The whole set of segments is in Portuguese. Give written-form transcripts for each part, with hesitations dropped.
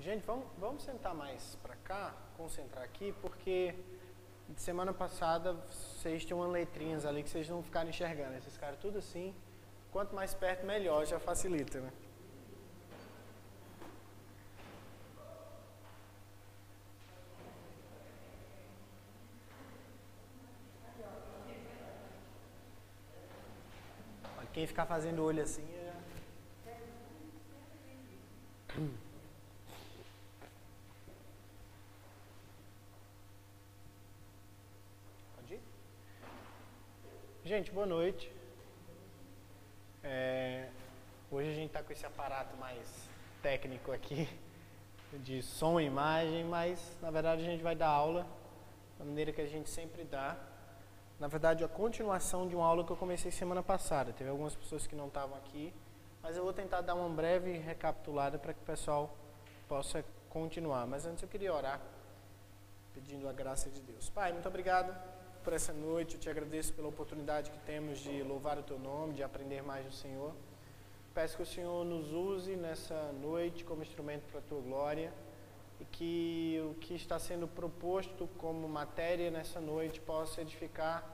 Gente, vamos sentar mais para cá, concentrar aqui, porque semana passada vocês tinham umas letrinhas ali que vocês não ficaram enxergando. Esses caras tudo assim, quanto mais perto melhor, já facilita, né? Quem ficar fazendo olho assim é... Pode ir? Gente, boa noite. Hoje a gente está com esse aparato mais técnico aqui, de som e imagem, mas na verdade a gente vai dar aula da maneira que a gente sempre dá. Na verdade, a continuação de uma aula que eu comecei semana passada. Teve algumas pessoas que não estavam aqui, mas eu vou tentar dar uma breve recapitulada para que o pessoal possa continuar. Mas antes eu queria orar, pedindo a graça de Deus. Pai, muito obrigado por essa noite. Eu te agradeço pela oportunidade que temos de louvar o Teu nome, de aprender mais do Senhor. Peço que o Senhor nos use nessa noite como instrumento para a Tua glória. E que o que está sendo proposto como matéria nessa noite possa edificar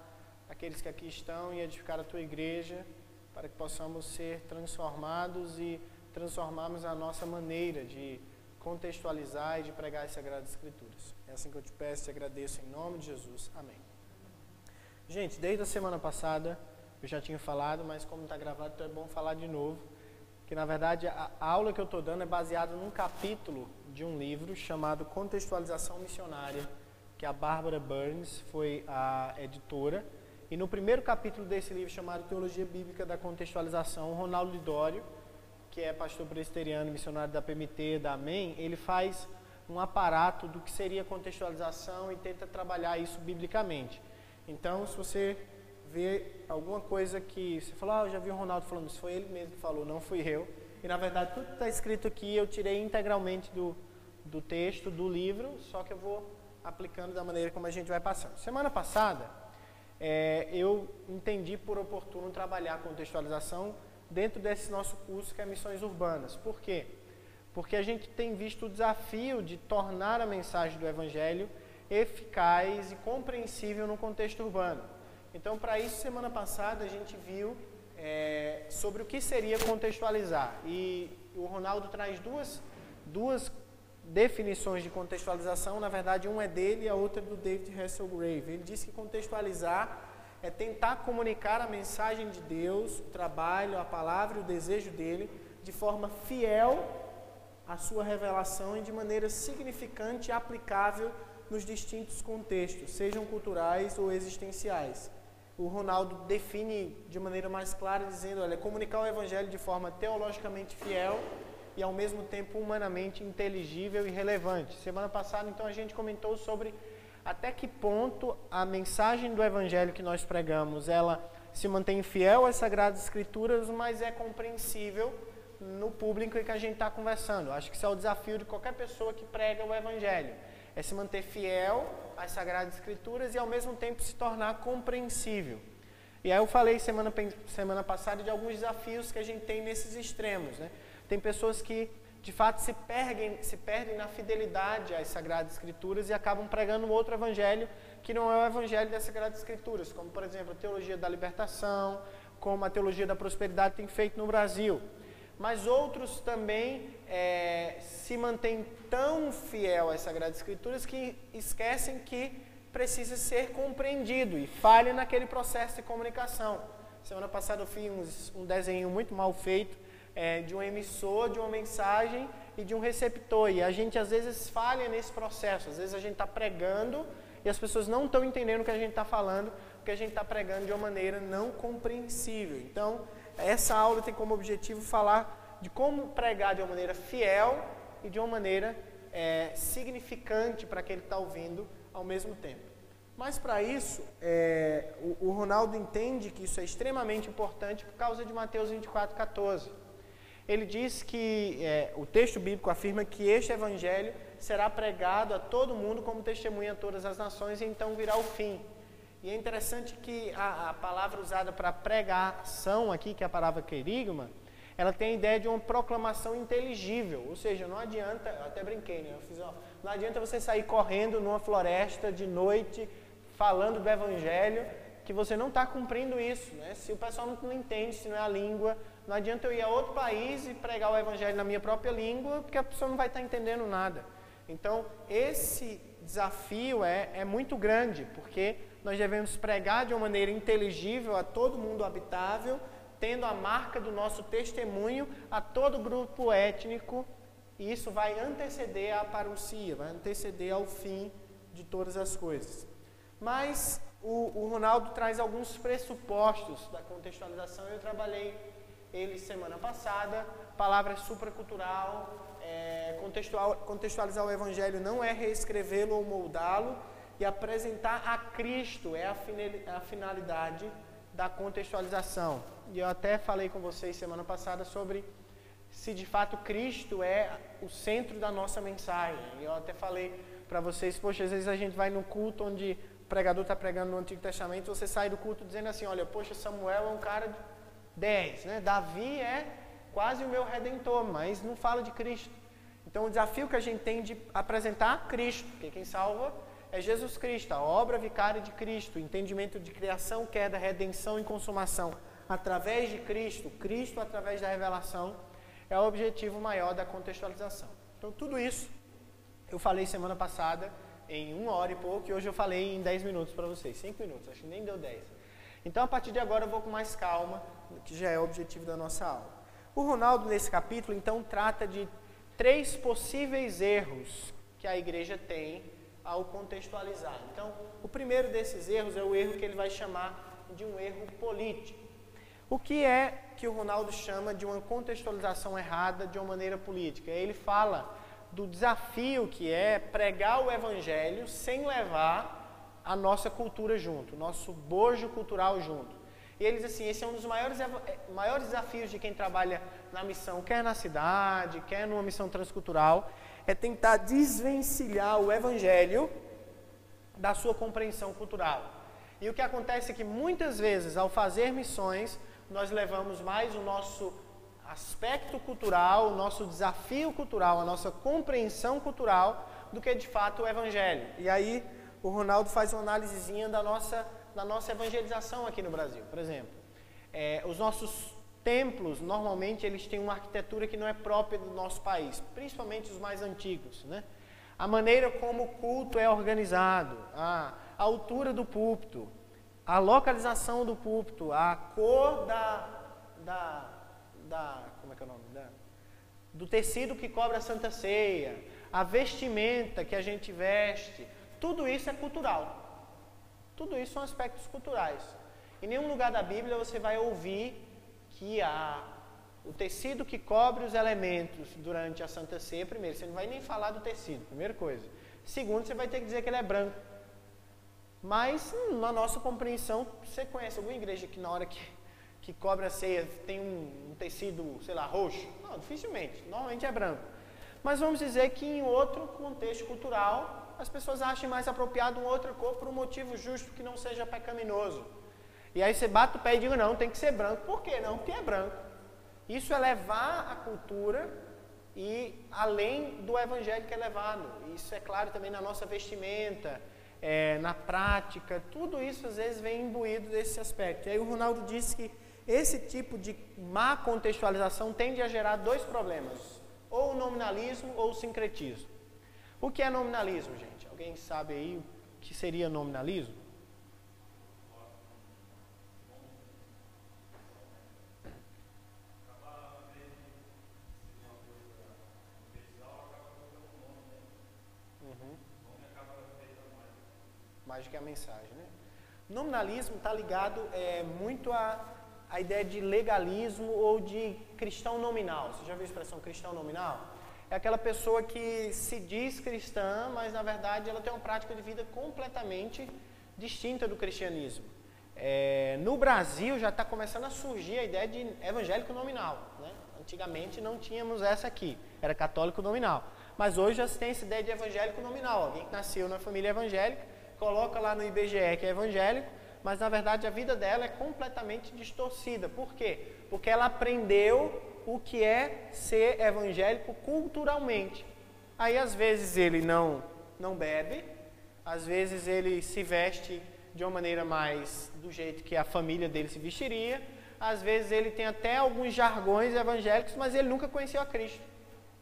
aqueles que aqui estão e edificar a Tua igreja, para que possamos ser transformados e transformarmos a nossa maneira de contextualizar e de pregar as Sagradas Escrituras. É assim que eu te peço e te agradeço em nome de Jesus. Amém. Gente, desde a semana passada eu já tinha falado, mas como está gravado, então é bom falar de novo. Que na verdade a aula que eu estou dando é baseada num capítulo de um livro chamado Contextualização Missionária, que a Barbara Burns foi a editora. E no primeiro capítulo desse livro, chamado Teologia Bíblica da Contextualização, o Ronaldo Lidório, que é pastor presbiteriano, missionário da PMT, da AMEN, ele faz um aparato do que seria contextualização e tenta trabalhar isso biblicamente. Então, se você vê alguma coisa que você fala, eu já vi o Ronaldo falando isso, foi ele mesmo que falou, não fui eu. E na verdade tudo que está escrito aqui eu tirei integralmente do texto, do livro, só que eu vou aplicando da maneira como a gente vai passando. Semana passada eu entendi por oportuno trabalhar a contextualização dentro desse nosso curso que é Missões Urbanas. Por quê? Porque a gente tem visto o desafio de tornar a mensagem do Evangelho eficaz e compreensível no contexto urbano. Então, para isso, semana passada, a gente viu sobre o que seria contextualizar. E o Ronaldo traz duas definições de contextualização. Na verdade, uma é dele e a outra é do David Hasselgrave. Ele diz que contextualizar é tentar comunicar a mensagem de Deus, o trabalho, a palavra e o desejo dele de forma fiel à sua revelação e de maneira significante e aplicável nos distintos contextos, sejam culturais ou existenciais. O Ronaldo define de maneira mais clara, dizendo, olha, comunicar o Evangelho de forma teologicamente fiel e ao mesmo tempo humanamente inteligível e relevante. Semana passada, então, a gente comentou sobre até que ponto a mensagem do Evangelho que nós pregamos, ela se mantém fiel às Sagradas Escrituras, mas é compreensível no público em que a gente está conversando. Acho que esse é o desafio de qualquer pessoa que prega o Evangelho. É se manter fiel às Sagradas Escrituras e ao mesmo tempo se tornar compreensível. E aí eu falei semana passada de alguns desafios que a gente tem nesses extremos, né? Tem pessoas que de fato se perdem na fidelidade às Sagradas Escrituras e acabam pregando um outro evangelho que não é o evangelho das Sagradas Escrituras, como por exemplo a teologia da libertação, como a teologia da prosperidade tem feito no Brasil. Mas outros também se mantêm tão fiel às Sagradas Escrituras que esquecem que precisa ser compreendido e falha naquele processo de comunicação. Semana passada eu fiz um desenho muito mal feito de um emissor, de uma mensagem e de um receptor. E a gente às vezes falha nesse processo. Às vezes a gente está pregando e as pessoas não estão entendendo o que a gente está falando, porque a gente está pregando de uma maneira não compreensível. Então, essa aula tem como objetivo falar de como pregar de uma maneira fiel e de uma maneira significante para aquele que está ouvindo ao mesmo tempo. Mas para isso, o Ronaldo entende que isso é extremamente importante por causa de Mateus 24:14. Ele diz que o texto bíblico afirma que este evangelho será pregado a todo mundo como testemunha a todas as nações e então virá o fim. E é interessante que a palavra usada para pregação aqui, que é a palavra querigma, ela tem a ideia de uma proclamação inteligível, ou seja, não adianta, eu até brinquei, né? Não adianta você sair correndo numa floresta de noite, falando do Evangelho, que você não está cumprindo isso, né? Se o pessoal não entende, se não é a língua, não adianta eu ir a outro país e pregar o Evangelho na minha própria língua, porque a pessoa não vai estar entendendo nada. Então, esse desafio é muito grande, porque nós devemos pregar de uma maneira inteligível a todo mundo habitável, tendo a marca do nosso testemunho a todo grupo étnico, e isso vai anteceder a parousia, vai anteceder ao fim de todas as coisas. Mas o Ronaldo traz alguns pressupostos da contextualização, eu trabalhei ele semana passada. Palavra supracultural, contextualizar o Evangelho não é reescrevê-lo ou moldá-lo, e apresentar a Cristo é a finalidade da contextualização. E eu até falei com vocês semana passada sobre se de fato Cristo é o centro da nossa mensagem. E eu até falei para vocês, poxa, às vezes a gente vai num culto onde o pregador está pregando no Antigo Testamento, você sai do culto dizendo assim, olha, poxa, Samuel é um cara de 10, né? Davi é quase o meu redentor, mas não fala de Cristo. Então o desafio que a gente tem de apresentar Cristo, porque quem salva é Jesus Cristo, a obra vicária de Cristo, o entendimento de criação, queda, redenção e consumação através de Cristo, Cristo através da revelação, é o objetivo maior da contextualização. Então tudo isso eu falei semana passada em 1 hora e pouco, e hoje eu falei em 10 minutos para vocês, 5 minutos, acho que nem deu 10. Então a partir de agora eu vou com mais calma, que já é o objetivo da nossa aula. O Ronaldo nesse capítulo então trata de 3 possíveis erros que a igreja tem ao contextualizar. Então, o primeiro desses erros é o erro que ele vai chamar de um erro político. O que é que o Ronaldo chama de uma contextualização errada de uma maneira política? Ele fala do desafio que é pregar o Evangelho sem levar a nossa cultura junto, o nosso bojo cultural junto. E ele diz assim, esse é um dos maiores desafios de quem trabalha na missão, quer na cidade, quer numa missão transcultural, é tentar desvencilhar o Evangelho da sua compreensão cultural. E o que acontece é que muitas vezes, ao fazer missões, nós levamos mais o nosso aspecto cultural, o nosso desafio cultural, a nossa compreensão cultural, do que de fato o Evangelho. E aí o Ronaldo faz uma análisezinha da nossa evangelização aqui no Brasil. Por exemplo, os nossos templos, normalmente, eles têm uma arquitetura que não é própria do nosso país, principalmente os mais antigos, né? A maneira como o culto é organizado, a altura do púlpito, a localização do púlpito, a cor como é que é o nome? Do tecido que cobre a Santa Ceia, a vestimenta que a gente veste, tudo isso é cultural. Tudo isso são aspectos culturais. Em nenhum lugar da Bíblia você vai ouvir que o tecido que cobre os elementos durante a Santa Ceia, primeiro, você não vai nem falar do tecido, primeira coisa. Segundo, você vai ter que dizer que ele é branco. Mas, na nossa compreensão, você conhece alguma igreja que na hora que cobre a ceia tem um tecido, sei lá, roxo? Não, dificilmente. Normalmente é branco. Mas vamos dizer que em outro contexto cultural, as pessoas achem mais apropriado uma outra cor por um motivo justo que não seja pecaminoso. E aí você bate o pé e diz, não, tem que ser branco. Por quê? Não, porque é branco. Isso é levar a cultura e além do evangelho que é levado. Isso é claro também na nossa vestimenta, na prática, tudo isso às vezes vem imbuído desse aspecto. E aí o Ronaldo disse que esse tipo de má contextualização tende a gerar 2 problemas, ou o nominalismo ou o sincretismo. O que é nominalismo, gente? Alguém sabe aí o que seria nominalismo? Mais do que a mensagem, né? Nominalismo está ligado muito à ideia de legalismo ou de cristão nominal. Você já viu a expressão cristão nominal? É aquela pessoa que se diz cristã, mas na verdade ela tem uma prática de vida completamente distinta do cristianismo. No Brasil já está começando a surgir a ideia de evangélico nominal, né? Antigamente não tínhamos essa aqui, era católico nominal. Mas hoje já se tem essa ideia de evangélico nominal. Alguém que nasceu na família evangélica, coloca lá no IBGE que é evangélico, mas na verdade a vida dela é completamente distorcida. Por quê? Porque ela aprendeu o que é ser evangélico culturalmente. Aí às vezes ele não bebe, às vezes ele se veste de uma maneira mais do jeito que a família dele se vestiria, às vezes ele tem até alguns jargões evangélicos, mas ele nunca conheceu a Cristo.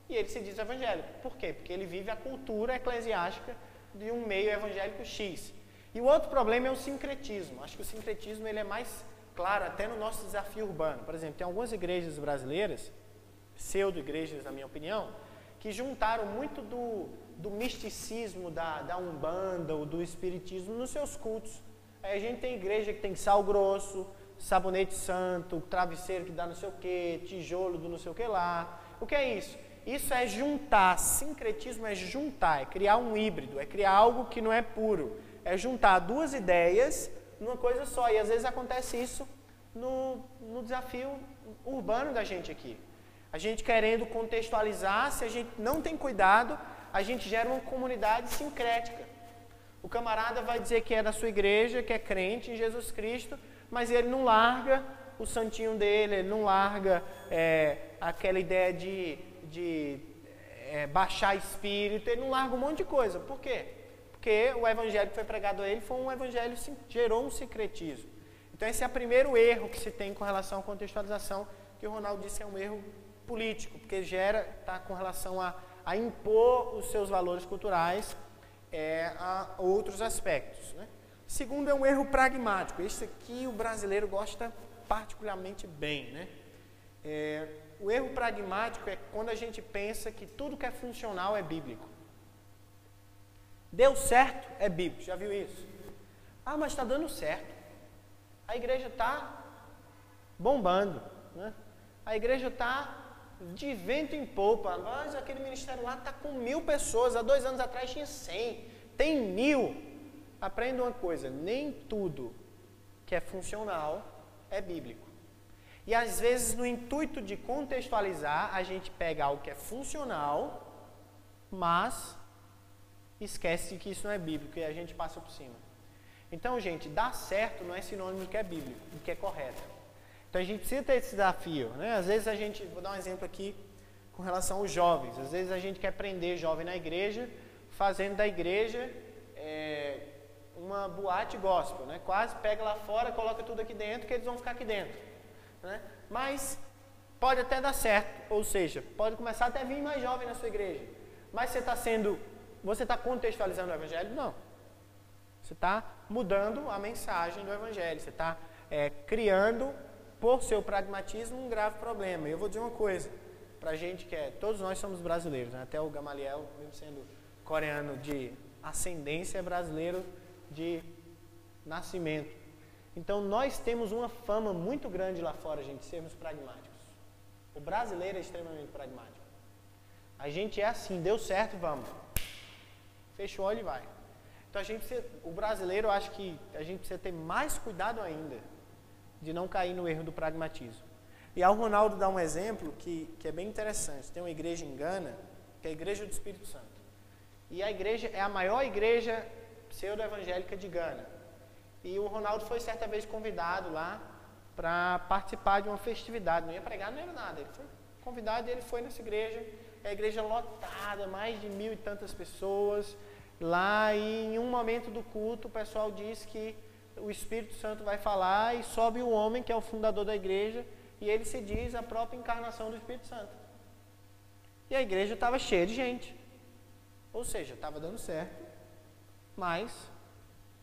E ele se diz evangélico. Por quê? Porque ele vive a cultura eclesiástica de um meio evangélico X. E o outro problema é o sincretismo. Acho que o sincretismo ele é mais claro até no nosso desafio urbano. Por exemplo, tem algumas igrejas brasileiras, pseudo-igrejas na minha opinião, que juntaram muito do misticismo da Umbanda ou do Espiritismo nos seus cultos. Aí a gente tem igreja que tem sal grosso, sabonete santo, travesseiro que dá não sei o que, tijolo do não sei o que lá. O que é isso? Isso é juntar, sincretismo é juntar, é criar um híbrido, é criar algo que não é puro. É juntar duas ideias numa coisa só. E às vezes acontece isso no desafio urbano da gente aqui. A gente querendo contextualizar, se a gente não tem cuidado, a gente gera uma comunidade sincrética. O camarada vai dizer que é da sua igreja, que é crente em Jesus Cristo, mas ele não larga o santinho dele, ele não larga aquela ideia de baixar espírito, ele não larga um monte de coisa. Por quê? Porque o evangelho que foi pregado a ele foi um evangelho que gerou um sincretismo. Então esse é o primeiro erro que se tem com relação à contextualização, que o Ronaldo disse que é um erro político, porque está com relação a impor os seus valores culturais a outros aspectos, né? Segundo é um erro pragmático. Esse aqui o brasileiro gosta particularmente bem, né? O erro pragmático é quando a gente pensa que tudo que é funcional é bíblico. Deu certo é bíblico, já viu isso? Ah, mas está dando certo. A igreja está bombando, né? A igreja está de vento em polpa. Mas aquele ministério lá está com 1000 pessoas, há 2 anos atrás tinha 100, tem 1000. Aprenda uma coisa, nem tudo que é funcional é bíblico. E às vezes no intuito de contextualizar, a gente pega algo que é funcional, mas esquece que isso não é bíblico e a gente passa por cima. Então, gente, dar certo não é sinônimo de que é bíblico, de que é correto. Então a gente precisa ter esse desafio, né? Às vezes a gente, vou dar um exemplo aqui com relação aos jovens. Às vezes a gente quer prender jovem na igreja, fazendo da igreja uma boate gospel, né? Quase pega lá fora, coloca tudo aqui dentro, que eles vão ficar aqui dentro, né? Mas pode até dar certo, ou seja, pode começar até a vir mais jovem na sua igreja. Mas você está contextualizando o evangelho? Não. Você está mudando a mensagem do evangelho, você está criando, por seu pragmatismo, um grave problema. E eu vou dizer uma coisa, para a gente todos nós somos brasileiros, né? Até o Gamaliel, mesmo sendo coreano de ascendência, é brasileiro de nascimento. Então nós temos uma fama muito grande lá fora, gente, de sermos pragmáticos. O brasileiro é extremamente pragmático. A gente é assim, deu certo, vamos. Fecha o olho e vai. Então o brasileiro, eu acho que a gente precisa ter mais cuidado ainda de não cair no erro do pragmatismo. E aí o Ronaldo dá um exemplo que é bem interessante. Tem uma igreja em Gana, que é a Igreja do Espírito Santo. E a igreja é a maior igreja pseudo-evangélica de Gana. E o Ronaldo foi certa vez convidado lá para participar de uma festividade. Não ia pregar, não era nada. Ele foi convidado e ele foi nessa igreja. É a igreja lotada, mais de 1000 e tantas pessoas lá. E em um momento do culto, o pessoal diz que o Espírito Santo vai falar e sobe o homem, que é o fundador da igreja, e ele se diz a própria encarnação do Espírito Santo. E a igreja estava cheia de gente. Ou seja, estava dando certo, mas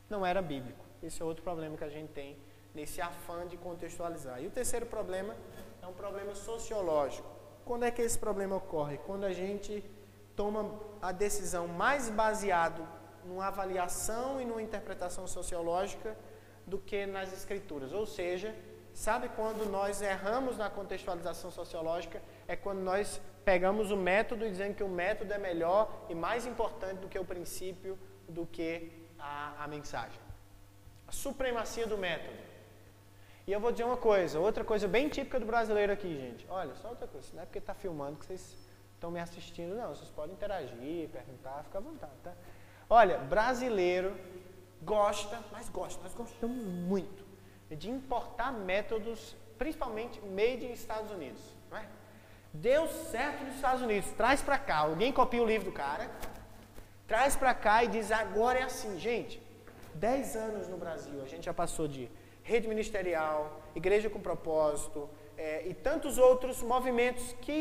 não era bíblico. Esse é outro problema que a gente tem nesse afã de contextualizar. E o terceiro problema é um problema sociológico. Quando é que esse problema ocorre? Quando a gente toma a decisão mais baseado numa avaliação e numa interpretação sociológica do que nas escrituras. Ou seja, sabe quando nós erramos na contextualização sociológica? É quando nós pegamos o método dizendo que o método é melhor e mais importante do que o princípio, do que a mensagem. A supremacia do método. E eu vou dizer uma coisa, outra coisa bem típica do brasileiro aqui, gente. Olha, só outra coisa, não é porque está filmando que vocês estão me assistindo, não. Vocês podem interagir, perguntar, fica à vontade, tá? Olha, brasileiro gosta, nós gostamos muito de importar métodos, principalmente made em Estados Unidos, não é? Deu certo nos Estados Unidos, traz para cá. Alguém copia o livro do cara, traz para cá e diz, agora é assim. Gente, 10 anos no Brasil, a gente já passou de rede ministerial, igreja com propósito, e tantos outros movimentos que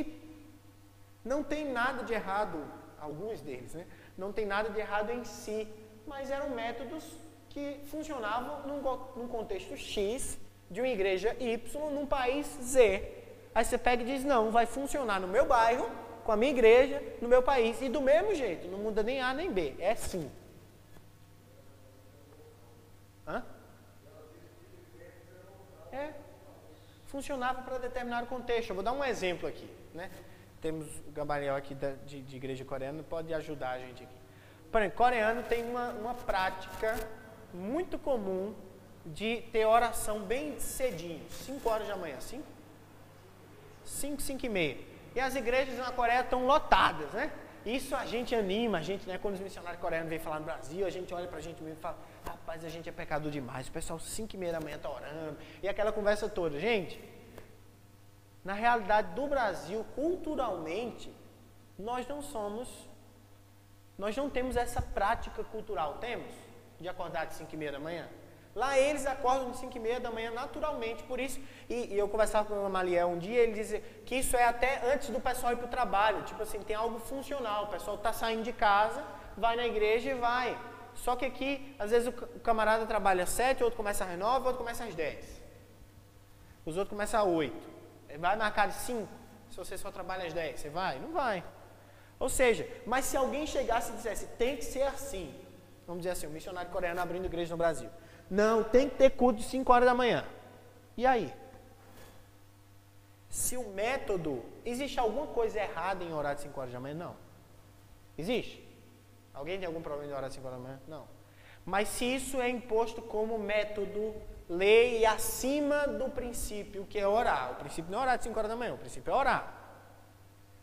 não tem nada de errado, alguns deles, né? Não tem nada de errado em si, mas eram métodos que funcionavam num contexto X, de uma igreja Y, num país Z. Aí você pega e diz, não, vai funcionar no meu bairro, com a minha igreja, no meu país, e do mesmo jeito, não muda nem A nem B, é sim. Hã? Funcionava para determinado contexto. Eu vou dar um exemplo aqui, né? Temos o Gamaliel aqui de igreja coreana, pode ajudar a gente aqui. Por exemplo, coreano tem uma prática muito comum de ter oração bem cedinho, 5 horas da manhã, 5, 5 e meia. E as igrejas na Coreia estão lotadas, né? Isso a gente anima, a gente, né? Quando os missionários coreanos vêm falar no Brasil, a gente olha pra gente mesmo e fala, rapaz, a gente é pecador demais, o pessoal 5 e meia da manhã está orando, e aquela conversa toda. Gente, na realidade do Brasil, culturalmente, nós não temos essa prática cultural, temos? De acordar de 5 e meia da manhã? Lá eles acordam de 5 e meia da manhã naturalmente, por isso, e eu conversava com o Gamaliel um dia, ele dizia que isso é até antes do pessoal ir para o trabalho, tipo assim, tem algo funcional, o pessoal está saindo de casa, vai na igreja e vai. Só que aqui, às vezes o camarada trabalha às 7, outro começa às 9, outro começa às 10. Os outros começam às 8. Ele vai marcar de 5, se você só trabalha às 10, você vai? Não vai. Ou seja, mas se alguém chegasse e dissesse, tem que ser assim, vamos dizer assim, um missionário coreano abrindo igreja no Brasil. Não, tem que ter culto de 5 horas da manhã. E aí? Se o método... Existe alguma coisa errada em orar de 5 horas da manhã? Não. Existe? Alguém tem algum problema em orar de 5 horas da manhã? Não. Mas se isso é imposto como método, lei acima do princípio, que é orar. O princípio não é orar de 5 horas da manhã, o princípio é orar.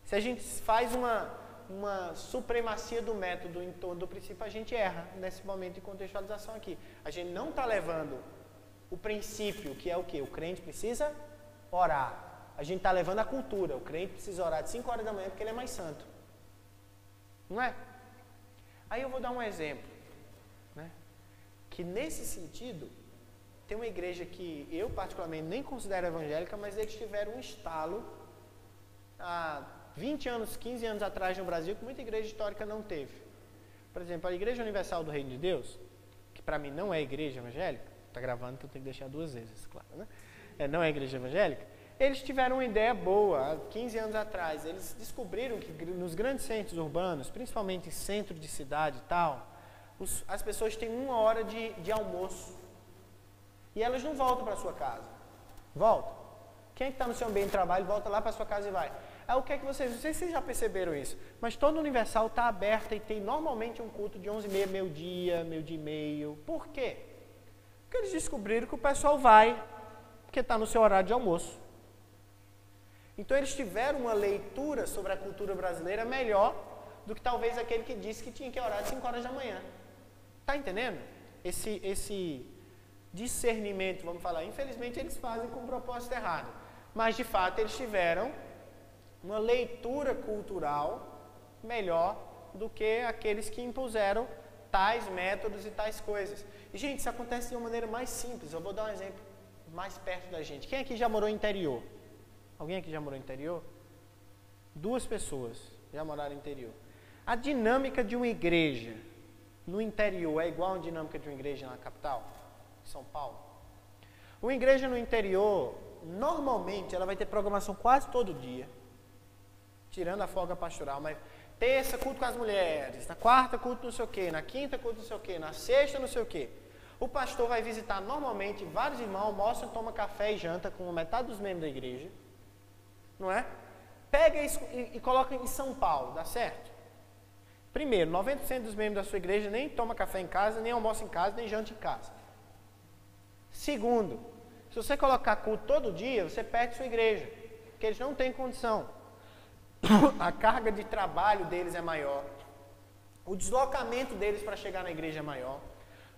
Se a gente faz uma supremacia do método em torno do princípio, a gente erra nesse momento de contextualização aqui. A gente não está levando o princípio, que é o quê? O crente precisa orar. A gente está levando a cultura. O crente precisa orar de 5 horas da manhã porque ele é mais santo. Não é? Aí eu vou dar um exemplo, né? Que nesse sentido, tem uma igreja que eu particularmente nem considero evangélica, mas eles tiveram um estalo há 20 anos, 15 anos atrás no Brasil, que muita igreja histórica não teve. Por exemplo, a Igreja Universal do Reino de Deus, que para mim não é igreja evangélica, está gravando, então tem que deixar 2 vezes, claro, né? Não é igreja evangélica. Eles tiveram uma ideia boa, há 15 anos atrás. Eles descobriram que nos grandes centros urbanos, principalmente em centro de cidade e tal, as pessoas têm 1 hora de almoço. E elas não voltam para sua casa. Voltam. Quem é que está no seu ambiente de trabalho, volta lá para sua casa e vai. Aí o que é que vocês... Não sei se vocês já perceberam isso, mas toda Universal está aberta e tem normalmente um culto de 11h30, meio-dia, meio-dia e meio. Por quê? Porque eles descobriram que o pessoal vai, porque está no seu horário de almoço. Então eles tiveram uma leitura sobre a cultura brasileira melhor do que talvez aquele que disse que tinha que orar de 5 horas da manhã. Está entendendo? Esse discernimento, vamos falar, infelizmente eles fazem com um propósito errado. Mas de fato eles tiveram uma leitura cultural melhor do que aqueles que impuseram tais métodos e tais coisas. E, gente, isso acontece de uma maneira mais simples. Eu vou dar um exemplo mais perto da gente. Quem aqui já morou em interior? Alguém aqui já morou em interior? 2 pessoas já moraram em interior. A dinâmica de uma igreja no interior é igual à dinâmica de uma igreja na capital, São Paulo? Uma igreja no interior, normalmente, ela vai ter programação quase todo dia, tirando a folga pastoral, mas terça, culto com as mulheres, na quarta, culto não sei o quê, na quinta, culto não sei o quê, na sexta, não sei o quê. O pastor vai visitar normalmente vários irmãos, almoça, toma café e janta com metade dos membros da igreja, não é? Pega isso e coloca em São Paulo, dá certo? Primeiro, 90% dos membros da sua igreja nem toma café em casa, nem almoça em casa, nem janta em casa. Segundo, se você colocar culto todo dia, você perde sua igreja, porque eles não têm condição. A carga de trabalho deles é maior, o deslocamento deles para chegar na igreja é maior,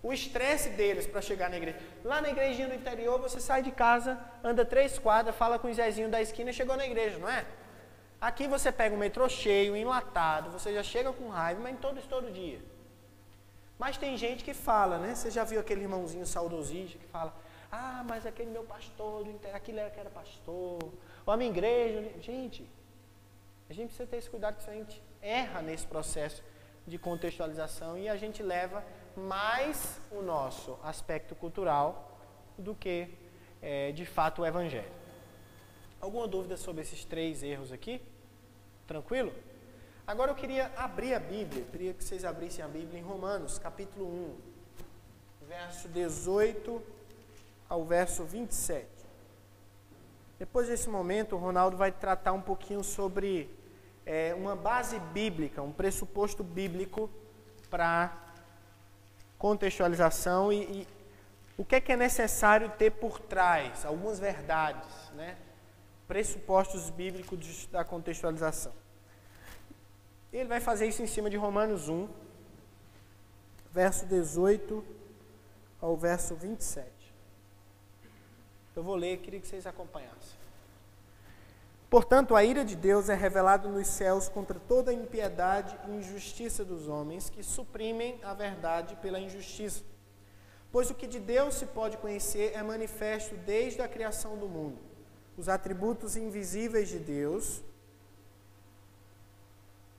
o estresse deles para chegar na igreja. Lá na igrejinha do interior, você sai de casa, anda 3 quadras, fala com o Zezinho da esquina e chegou na igreja, não é? Aqui você pega um metrô cheio, enlatado, você já chega com raiva, mas em todo dia. Mas tem gente que fala, né? Você já viu aquele irmãozinho saudosista que fala, mas aquele meu pastor, aquele era que era pastor, ou a minha igreja. Gente, a gente precisa ter esse cuidado que a gente erra nesse processo de contextualização e a gente leva mais o nosso aspecto cultural do que, de fato, o evangelho. Alguma dúvida sobre esses 3 erros aqui? Tranquilo? Agora eu queria abrir a Bíblia, queria que vocês abrissem a Bíblia em Romanos, capítulo 1, verso 18 ao verso 27. Depois desse momento, o Ronaldo vai tratar um pouquinho sobre uma base bíblica, um pressuposto bíblico para contextualização e o que é necessário ter por trás, algumas verdades, né? Pressupostos bíblicos da contextualização. Ele vai fazer isso em cima de Romanos 1, verso 18 ao verso 27. Eu vou ler, queria que vocês acompanhassem. Portanto, a ira de Deus é revelada nos céus contra toda a impiedade e injustiça dos homens que suprimem a verdade pela injustiça. Pois o que de Deus se pode conhecer é manifesto desde a criação do mundo. Os atributos invisíveis de Deus,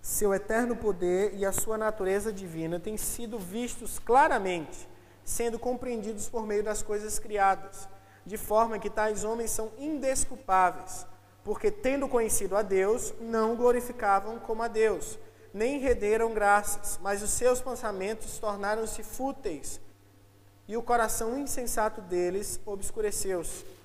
seu eterno poder e a sua natureza divina têm sido vistos claramente, sendo compreendidos por meio das coisas criadas, de forma que tais homens são indesculpáveis, porque, tendo conhecido a Deus, não o glorificavam como a Deus, nem renderam graças, mas os seus pensamentos tornaram-se fúteis, e o coração insensato deles obscureceu-se.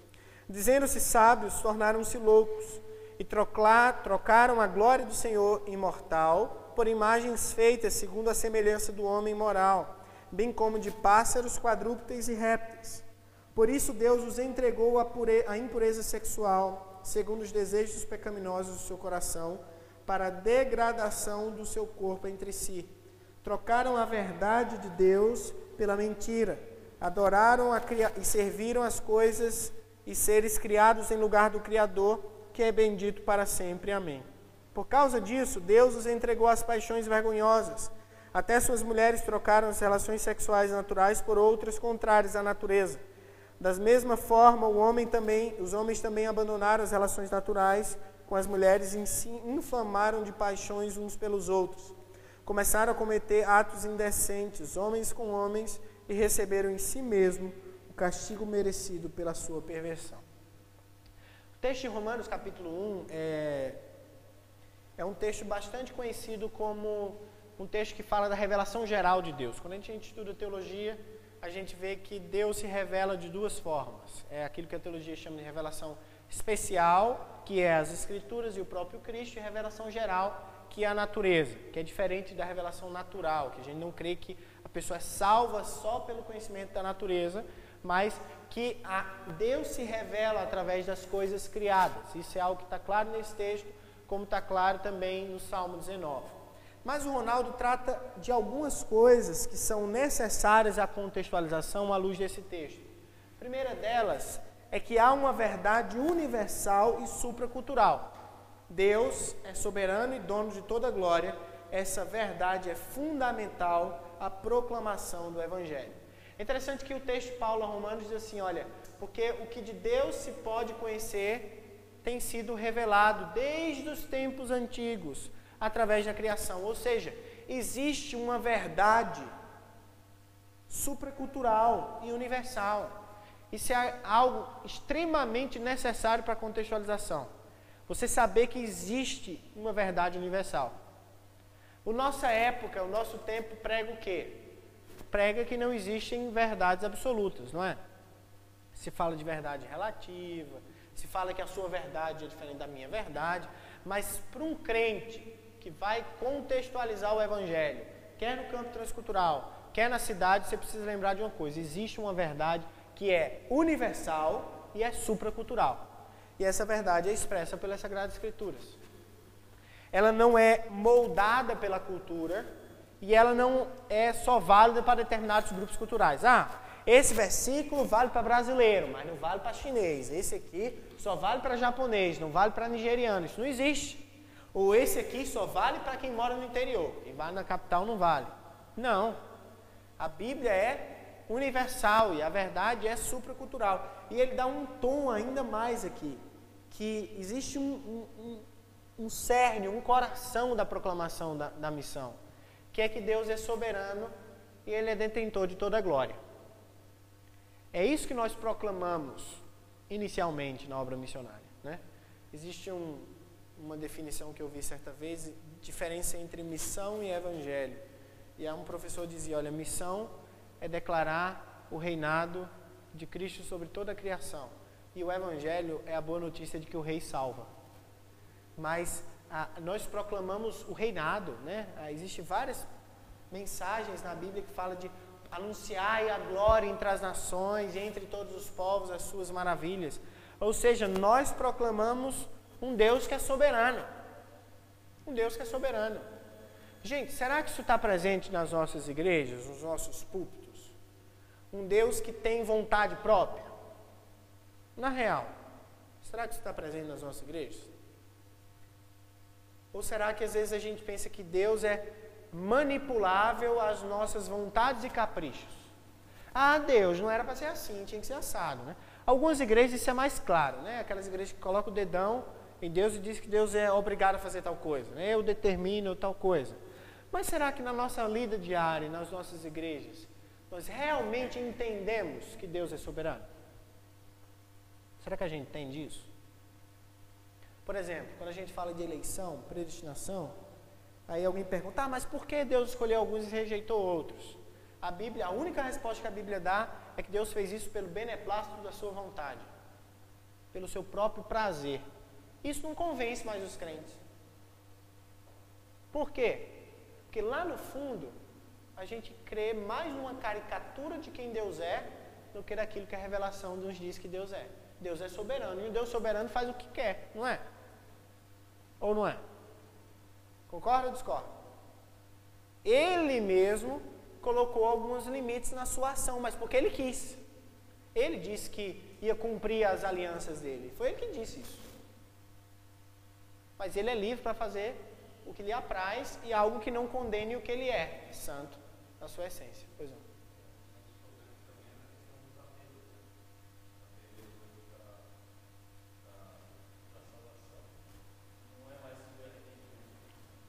Dizendo-se sábios, tornaram-se loucos, e trocaram a glória do Senhor imortal por imagens feitas segundo a semelhança do homem moral, bem como de pássaros, quadrúpedes e répteis. Por isso Deus os entregou à impureza sexual, segundo os desejos pecaminosos do seu coração, para a degradação do seu corpo entre si. Trocaram a verdade de Deus pela mentira, adoraram e serviram as coisas e seres criados em lugar do Criador, que é bendito para sempre. Amém. Por causa disso, Deus os entregou às paixões vergonhosas. Até suas mulheres trocaram as relações sexuais naturais por outras contrárias à natureza. Da mesma forma, os homens também abandonaram as relações naturais com as mulheres e se inflamaram de paixões uns pelos outros. Começaram a cometer atos indecentes, homens com homens, e receberam em si mesmo o castigo merecido pela sua perversão. O texto de Romanos, capítulo 1, é um texto bastante conhecido como um texto que fala da revelação geral de Deus. Quando a gente estuda teologia, a gente vê que Deus se revela de 2 formas. É aquilo que a teologia chama de revelação especial, que é as Escrituras e o próprio Cristo, e revelação geral, que é a natureza, que é diferente da revelação natural, que a gente não crê que a pessoa é salva só pelo conhecimento da natureza, mas que Deus se revela através das coisas criadas. Isso é algo que está claro nesse texto, como está claro também no Salmo 19. Mas o Ronaldo trata de algumas coisas que são necessárias à contextualização à luz desse texto. A primeira delas é que há uma verdade universal e supracultural. Deus é soberano e dono de toda a glória. Essa verdade é fundamental à proclamação do Evangelho. É interessante que o texto de Paulo a Romanos diz assim, olha, porque o que de Deus se pode conhecer tem sido revelado desde os tempos antigos, através da criação. Ou seja, existe uma verdade supracultural e universal. Isso é algo extremamente necessário para a contextualização. Você saber que existe uma verdade universal. A nossa época, o nosso tempo prega o quê? Prega que não existem verdades absolutas, não é? Se fala de verdade relativa, se fala que a sua verdade é diferente da minha verdade, mas para um crente que vai contextualizar o Evangelho, quer no campo transcultural, quer na cidade, você precisa lembrar de uma coisa: existe uma verdade que é universal e é supracultural. E essa verdade é expressa pelas Sagradas Escrituras. Ela não é moldada pela cultura e ela não é só válida para determinados grupos culturais. Esse versículo vale para brasileiro, mas não vale para chinês. Esse aqui só vale para japonês, não vale para nigeriano. Isso não existe. Ou esse aqui só vale para quem mora no interior, quem vai na capital não vale. Não. A Bíblia é universal e a verdade é supracultural. E ele dá um tom ainda mais aqui, que existe um cerne, um coração da proclamação da missão, que é que Deus é soberano e Ele é detentor de toda a glória. É isso que nós proclamamos inicialmente na obra missionária, né? Existe uma definição que eu vi certa vez, diferença entre missão e evangelho. E aí um professor dizia, olha, missão é declarar o reinado de Cristo sobre toda a criação. E o evangelho é a boa notícia de que o rei salva. Mas nós proclamamos o reinado, né? Existem várias mensagens na Bíblia que falam de anunciar a glória entre as nações e entre todos os povos as suas maravilhas. Ou seja, nós proclamamos um Deus que é soberano. Um Deus que é soberano. Gente, será que isso está presente nas nossas igrejas, nos nossos púlpitos? Um Deus que tem vontade própria? Na real, será que isso está presente nas nossas igrejas? Ou será que às vezes a gente pensa que Deus é manipulável às nossas vontades e caprichos? Ah, Deus, não era para ser assim, tinha que ser assado, né? Algumas igrejas isso é mais claro, né? Aquelas igrejas que colocam o dedão em Deus e diz que Deus é obrigado a fazer tal coisa, né? Eu determino tal coisa. Mas será que na nossa lida diária, nas nossas igrejas, nós realmente entendemos que Deus é soberano? Será que a gente entende isso? Por exemplo, quando a gente fala de eleição, predestinação, aí alguém pergunta, mas por que Deus escolheu alguns e rejeitou outros? A única resposta que a Bíblia dá é que Deus fez isso pelo beneplácito da sua vontade, pelo seu próprio prazer. Isso não convence mais os crentes. Por quê? Porque lá no fundo, a gente crê mais numa caricatura de quem Deus é do que daquilo que a revelação nos diz que Deus é. Deus é soberano, e o Deus soberano faz o que quer, não é? Ou não é? Concorda ou discorda? Ele mesmo colocou alguns limites na sua ação, mas porque ele quis. Ele disse que ia cumprir as alianças dele. Foi ele que disse isso. Mas ele é livre para fazer o que lhe apraz e algo que não condene o que ele é, santo na sua essência. Pois não.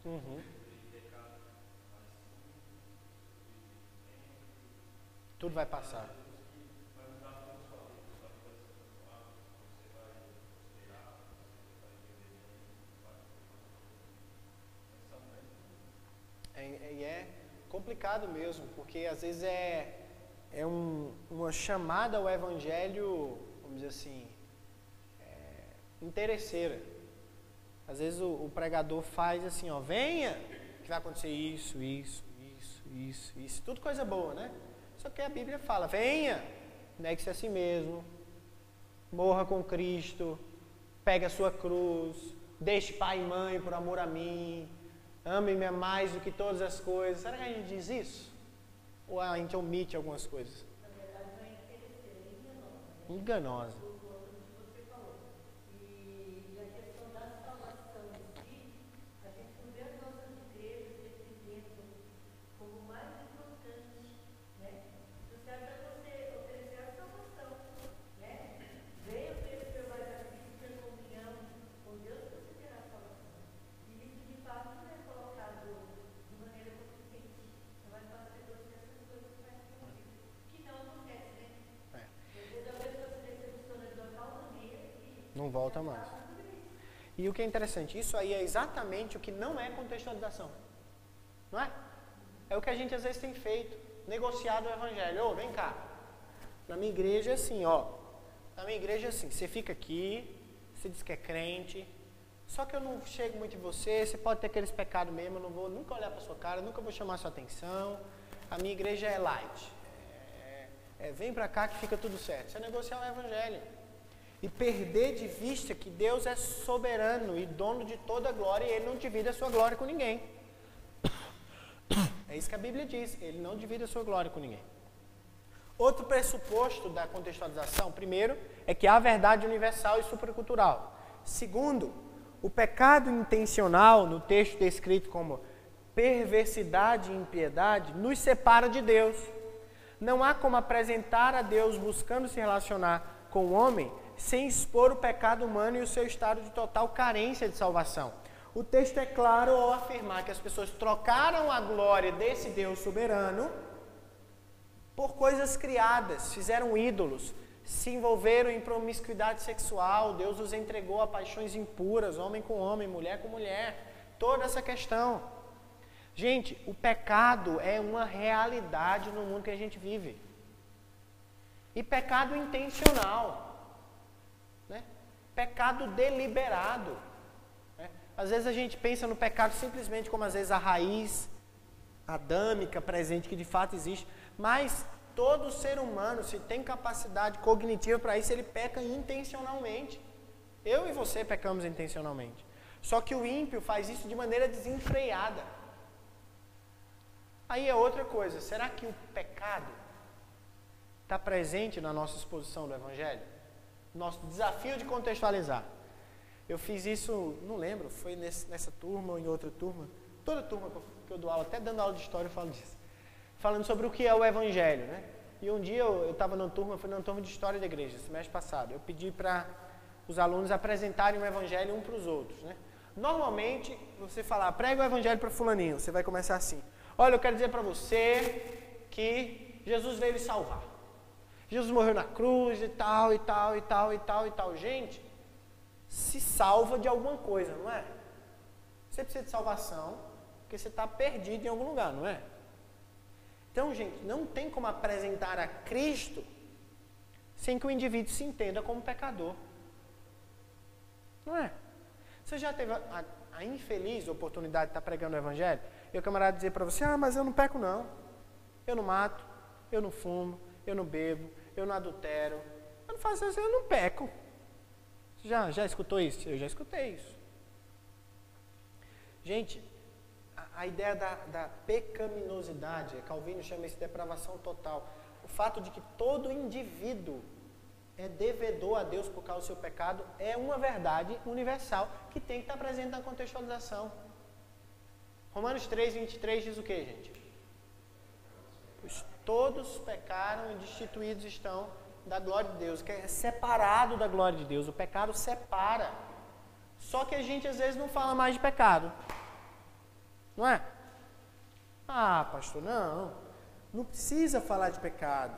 Uhum. Tudo vai passar. E é complicado mesmo, porque às vezes uma chamada ao evangelho, vamos dizer assim, interesseira. Às vezes o pregador faz assim, ó, venha, que vai acontecer isso, tudo coisa boa, né? Só que a Bíblia fala, venha, negue-se a si mesmo, morra com Cristo, pegue a sua cruz, deixe pai e mãe por amor a mim, ame-me mais do que todas as coisas. Será que a gente diz isso? Ou a gente omite algumas coisas? Na verdade, não é interesseira, é enganosa. Enganosa. Não volta mais. E o que é interessante, isso aí é exatamente o que não é contextualização. Não é? É o que a gente às vezes tem feito, negociado o evangelho. Ô, vem cá. Na minha igreja é assim, ó. Na minha igreja é assim, você fica aqui, você diz que é crente, só que eu não chego muito em você, você pode ter aqueles pecados mesmo, eu não vou nunca olhar para sua cara, nunca vou chamar sua atenção. A minha igreja é light. Vem para cá que fica tudo certo. Isso é negociar o evangelho. E perder de vista que Deus é soberano e dono de toda a glória e Ele não divide a sua glória com ninguém. É isso que a Bíblia diz, Ele não divide a sua glória com ninguém. Outro pressuposto da contextualização, primeiro, é que há verdade universal e supracultural. Segundo, O pecado intencional, no texto descrito como perversidade e impiedade, nos separa de Deus. Não há como apresentar a Deus buscando se relacionar com o homem sem expor o pecado humano e o seu estado de total carência de salvação. O texto é claro ao afirmar que as pessoas trocaram a glória desse Deus soberano por coisas criadas, fizeram ídolos, se envolveram em promiscuidade sexual, Deus os entregou a paixões impuras, homem com homem, mulher com mulher, toda essa questão. Gente, o pecado é uma realidade no mundo que a gente vive. E pecado intencional, né? Pecado deliberado. Né? Às vezes a gente pensa no pecado simplesmente como às vezes a raiz adâmica presente, que de fato existe, mas todo ser humano, se tem capacidade cognitiva para isso, ele peca intencionalmente. Eu e você pecamos intencionalmente. Só que o ímpio faz isso de maneira desenfreada. Aí é outra coisa, será que o pecado está presente na nossa exposição do Evangelho? Nosso desafio de contextualizar. Eu fiz isso, não lembro, foi nessa turma ou em outra turma. Toda turma que eu dou aula, até dando aula de história eu falo disso. Falando sobre o que é o Evangelho, né? E um dia eu estava numa turma, fui numa turma de história da igreja, semestre passado. Eu pedi para os alunos apresentarem o Evangelho um para os outros, né? Normalmente, você falar, prega o Evangelho para fulaninho, você vai começar assim. Olha, eu quero dizer para você que Jesus veio lhe salvar. Jesus morreu na cruz e tal, e tal, e tal, e tal, e tal. Gente, se salva de alguma coisa, não é? Você precisa de salvação, porque você está perdido em algum lugar, não é? Então, gente, não tem como apresentar a Cristo sem que o indivíduo se entenda como pecador. Não é? Você já teve a infeliz oportunidade de estar pregando o Evangelho? E o camarada dizer para você, mas eu não peco não. Eu não mato, eu não fumo, eu não bebo, eu não adultero. Eu não faço isso, eu não peco. Você já escutou isso? Eu já escutei isso. Gente, a ideia da pecaminosidade, Calvino chama isso de depravação total. O fato de que todo indivíduo é devedor a Deus por causa do seu pecado é uma verdade universal que tem que estar presente na contextualização. Romanos 3, 23 diz o que, gente? Pois todos pecaram e destituídos estão da glória de Deus, que é separado da glória de Deus. O pecado separa. Só que a gente às vezes não fala mais de pecado. Não é? Pastor, não precisa falar de pecado.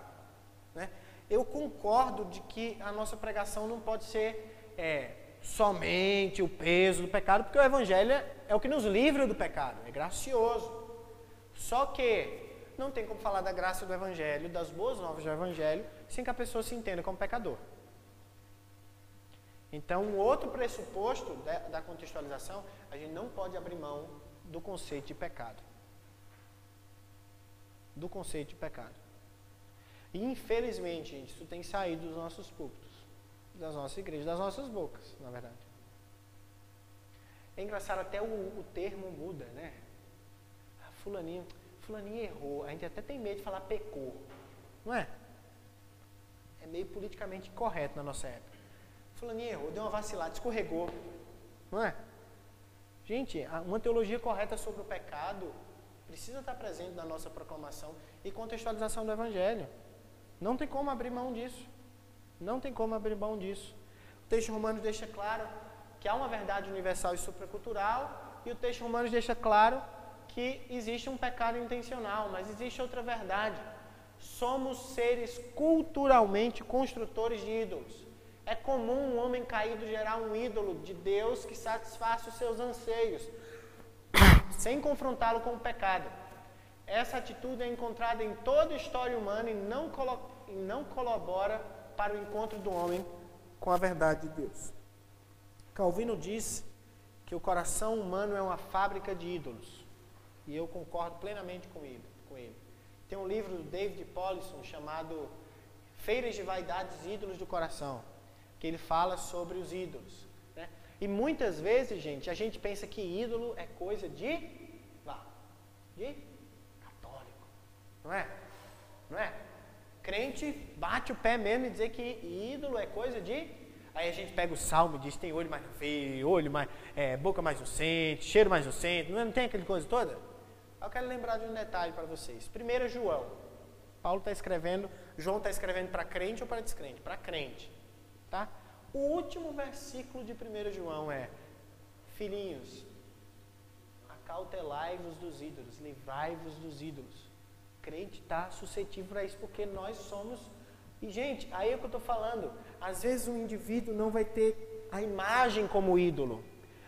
Né? Eu concordo de que a nossa pregação não pode ser somente o peso do pecado, porque o Evangelho é o que nos livra do pecado, é gracioso. Só que não tem como falar da graça do Evangelho, das boas novas do Evangelho, sem que a pessoa se entenda como pecador. Então, um outro pressuposto da contextualização, a gente não pode abrir mão do conceito de pecado. Do conceito de pecado. E, infelizmente, gente, isso tem saído dos nossos púlpitos, das nossas igrejas, das nossas bocas, na verdade. É engraçado, até o termo muda, né? Fulaninho errou. A gente até tem medo de falar pecou. Não é? É meio politicamente incorreto na nossa época. Fulaninho errou, deu uma vacilada, escorregou. Não é? Gente, uma teologia correta sobre o pecado precisa estar presente na nossa proclamação e contextualização do Evangelho. Não tem como abrir mão disso. Não tem como abrir mão disso. O texto romano deixa claro que há uma verdade universal e supracultural, e o texto romano deixa claro que existe um pecado intencional, mas existe outra verdade. Somos seres culturalmente construtores de ídolos. É comum um homem caído gerar um ídolo de Deus que satisfaça os seus anseios, sem confrontá-lo com o pecado. Essa atitude é encontrada em toda a história humana e não colabora para o encontro do homem com a verdade de Deus. Calvino diz que o coração humano é uma fábrica de ídolos. E eu concordo plenamente com ele. Tem um livro do David Paulison chamado Feiras de Vaidades e Ídolos do Coração, que ele fala sobre os ídolos. Né? E muitas vezes, gente, a gente pensa que ídolo é coisa de católico. Não é? Não é? Crente bate o pé mesmo e dizer que ídolo é coisa de Aí a gente pega o salmo e diz, tem olho mais feio, boca mais inocente, cheiro mais inocente, não tem aquela coisa toda? Eu quero lembrar de um detalhe para vocês. Primeiro João. João está escrevendo para crente ou para descrente? Para crente. Tá? O último versículo de 1 João é: filhinhos, acautelai-vos dos ídolos, livrai-vos dos ídolos. O crente está suscetível para isso, porque nós somos... E, gente, aí é o que eu estou falando. Às vezes um indivíduo não vai ter a imagem como ídolo,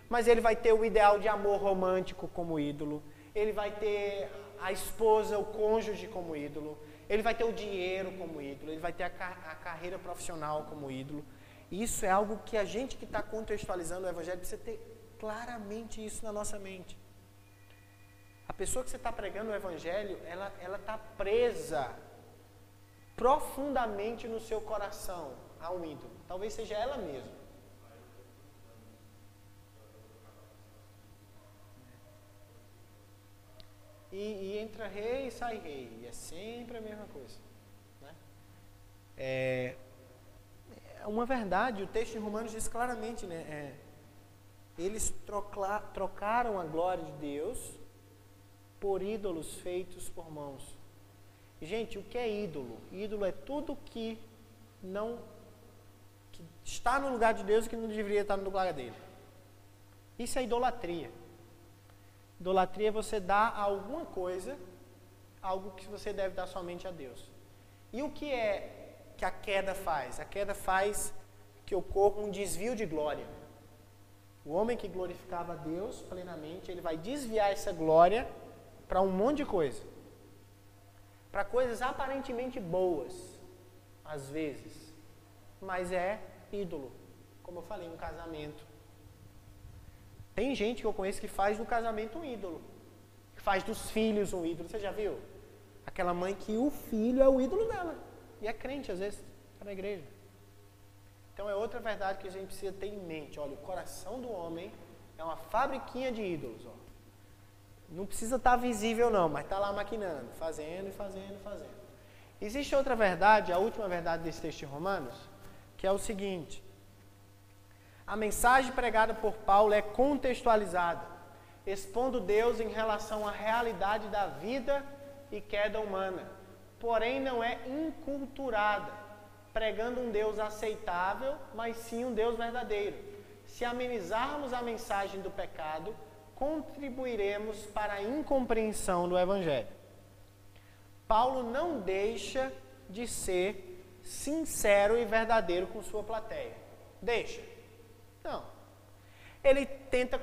mas ele vai ter o ideal de amor romântico como ídolo, ele vai ter a esposa, o cônjuge como ídolo, ele vai ter o dinheiro como ídolo, ele vai ter a carreira profissional como ídolo. Isso é algo que a gente que está contextualizando o Evangelho precisa ter claramente isso na nossa mente. A pessoa que você está pregando o Evangelho, ela está presa profundamente no seu coração a um ídolo. Talvez seja ela mesma. E entra rei e sai rei. E é sempre a mesma coisa. Né? É uma verdade, o texto em Romanos diz claramente, né? Eles trocaram a glória de Deus por ídolos feitos por mãos. Gente, o que é ídolo? Ídolo é tudo que está no lugar de Deus e que não deveria estar no lugar dele. Isso é idolatria. Idolatria é você dar a alguma coisa, algo que você deve dar somente a Deus. E o que é que a queda faz? A queda faz que ocorra um desvio de glória. O homem que glorificava a Deus plenamente, ele vai desviar essa glória para um monte de coisa. Para coisas aparentemente boas, às vezes, mas é ídolo. Como eu falei, um casamento. Tem gente que eu conheço que faz do casamento um ídolo, que faz dos filhos um ídolo. Você já viu? Aquela mãe que o filho é o ídolo dela, e é crente às vezes, está na igreja. Então é outra verdade que a gente precisa ter em mente. Olha, o coração do homem é uma fabriquinha de ídolos, ó. Não precisa estar visível não, mas está lá maquinando, fazendo. Existe outra verdade, a última verdade desse texto de Romanos, que é o seguinte: a mensagem pregada por Paulo é contextualizada, expondo Deus em relação à realidade da vida e queda humana, porém não é inculturada, pregando um Deus aceitável, mas sim um Deus verdadeiro. Se amenizarmos a mensagem do pecado, contribuiremos para a incompreensão do Evangelho. Paulo não deixa de ser sincero e verdadeiro com sua plateia. Deixa? Não. Ele tenta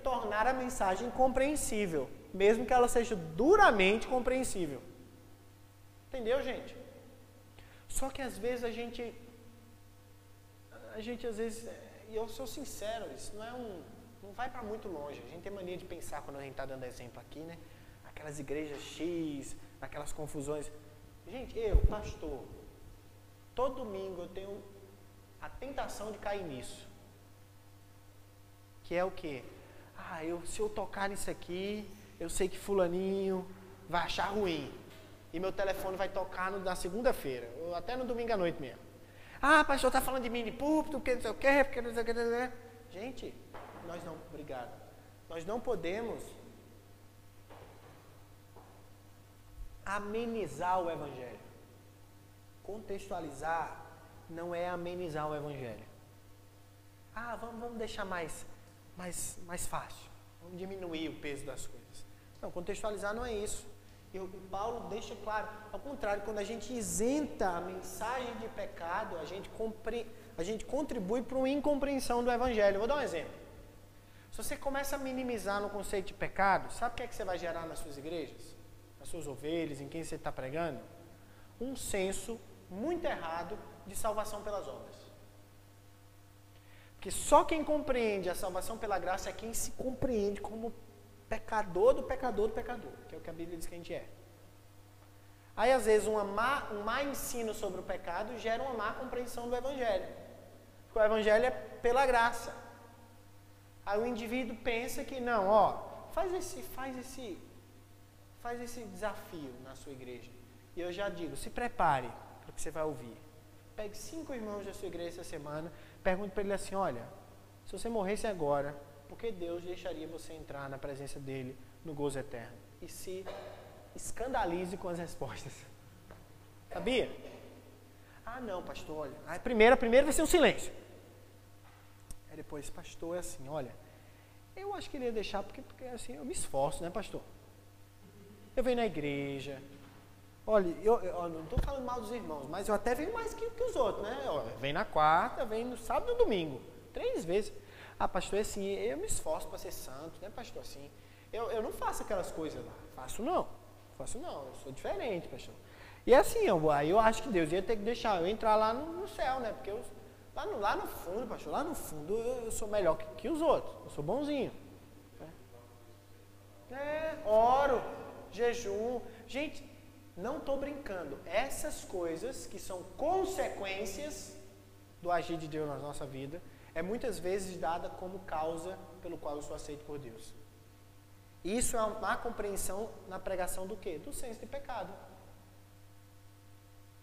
tornar a mensagem compreensível, mesmo que ela seja duramente compreensível. Entendeu, gente? Só que às vezes a gente às vezes, e eu sou sincero, isso não vai para muito longe. A gente tem mania de pensar, quando a gente está dando exemplo aqui, né? Aquelas igrejas X, aquelas confusões. Gente, eu, pastor, todo domingo eu tenho a tentação de cair nisso. Que é o quê? Se eu tocar nisso aqui, eu sei que fulaninho vai achar ruim. E meu telefone vai tocar na segunda-feira, ou até no domingo à noite mesmo. Pastor, está falando de mim de púlpito, porque não sei o quê, porque não sei o quê. Gente, obrigado. Nós não podemos amenizar o Evangelho. Contextualizar não é amenizar o Evangelho. Vamos deixar mais fácil. Vamos diminuir o peso das coisas. Não, contextualizar não é isso. E o Paulo deixa claro, ao contrário, quando a gente isenta a mensagem de pecado, a gente contribui para uma incompreensão do Evangelho. Eu vou dar um exemplo. Se você começa a minimizar no conceito de pecado, sabe o que é que você vai gerar nas suas igrejas? Nas suas ovelhas, em quem você está pregando? Um senso muito errado de salvação pelas obras. Porque só quem compreende a salvação pela graça é quem se compreende como pecador do pecador, que é o que a Bíblia diz que a gente é. Aí, às vezes, um má ensino sobre o pecado gera uma má compreensão do Evangelho. Porque o Evangelho é pela graça. Aí o indivíduo pensa que, faz esse desafio na sua igreja. E eu já digo, se prepare para o que você vai ouvir. Pegue 5 irmãos da sua igreja essa semana, Pergunte para ele assim, olha, se você morresse agora, por que Deus deixaria você entrar na presença dele no gozo eterno? E se escandalize com as respostas. Sabia? Ah, não, pastor, olha. Aí, primeiro vai ser um silêncio. Aí depois, pastor, é assim, olha, eu acho que ele ia deixar porque assim, eu me esforço, né, pastor? Eu venho na igreja. Olha, eu não estou falando mal dos irmãos, mas eu até venho mais que os outros, né? Vem na quarta, vem no sábado e no domingo. 3 vezes. Ah, pastor, assim, eu me esforço para ser santo, né, pastor? Assim, eu não faço aquelas coisas lá. Faço não, eu sou diferente, pastor. E assim, aí eu acho que Deus ia ter que deixar eu entrar lá no céu, né? Porque lá no fundo, pastor, lá no fundo eu sou melhor que os outros. Eu sou bonzinho. Oro, jejum. Gente, não estou brincando. Essas coisas que são consequências do agir de Deus na nossa vida, é muitas vezes dada como causa pelo qual eu sou aceito por Deus. Isso é uma má compreensão na pregação do quê? Do senso de pecado.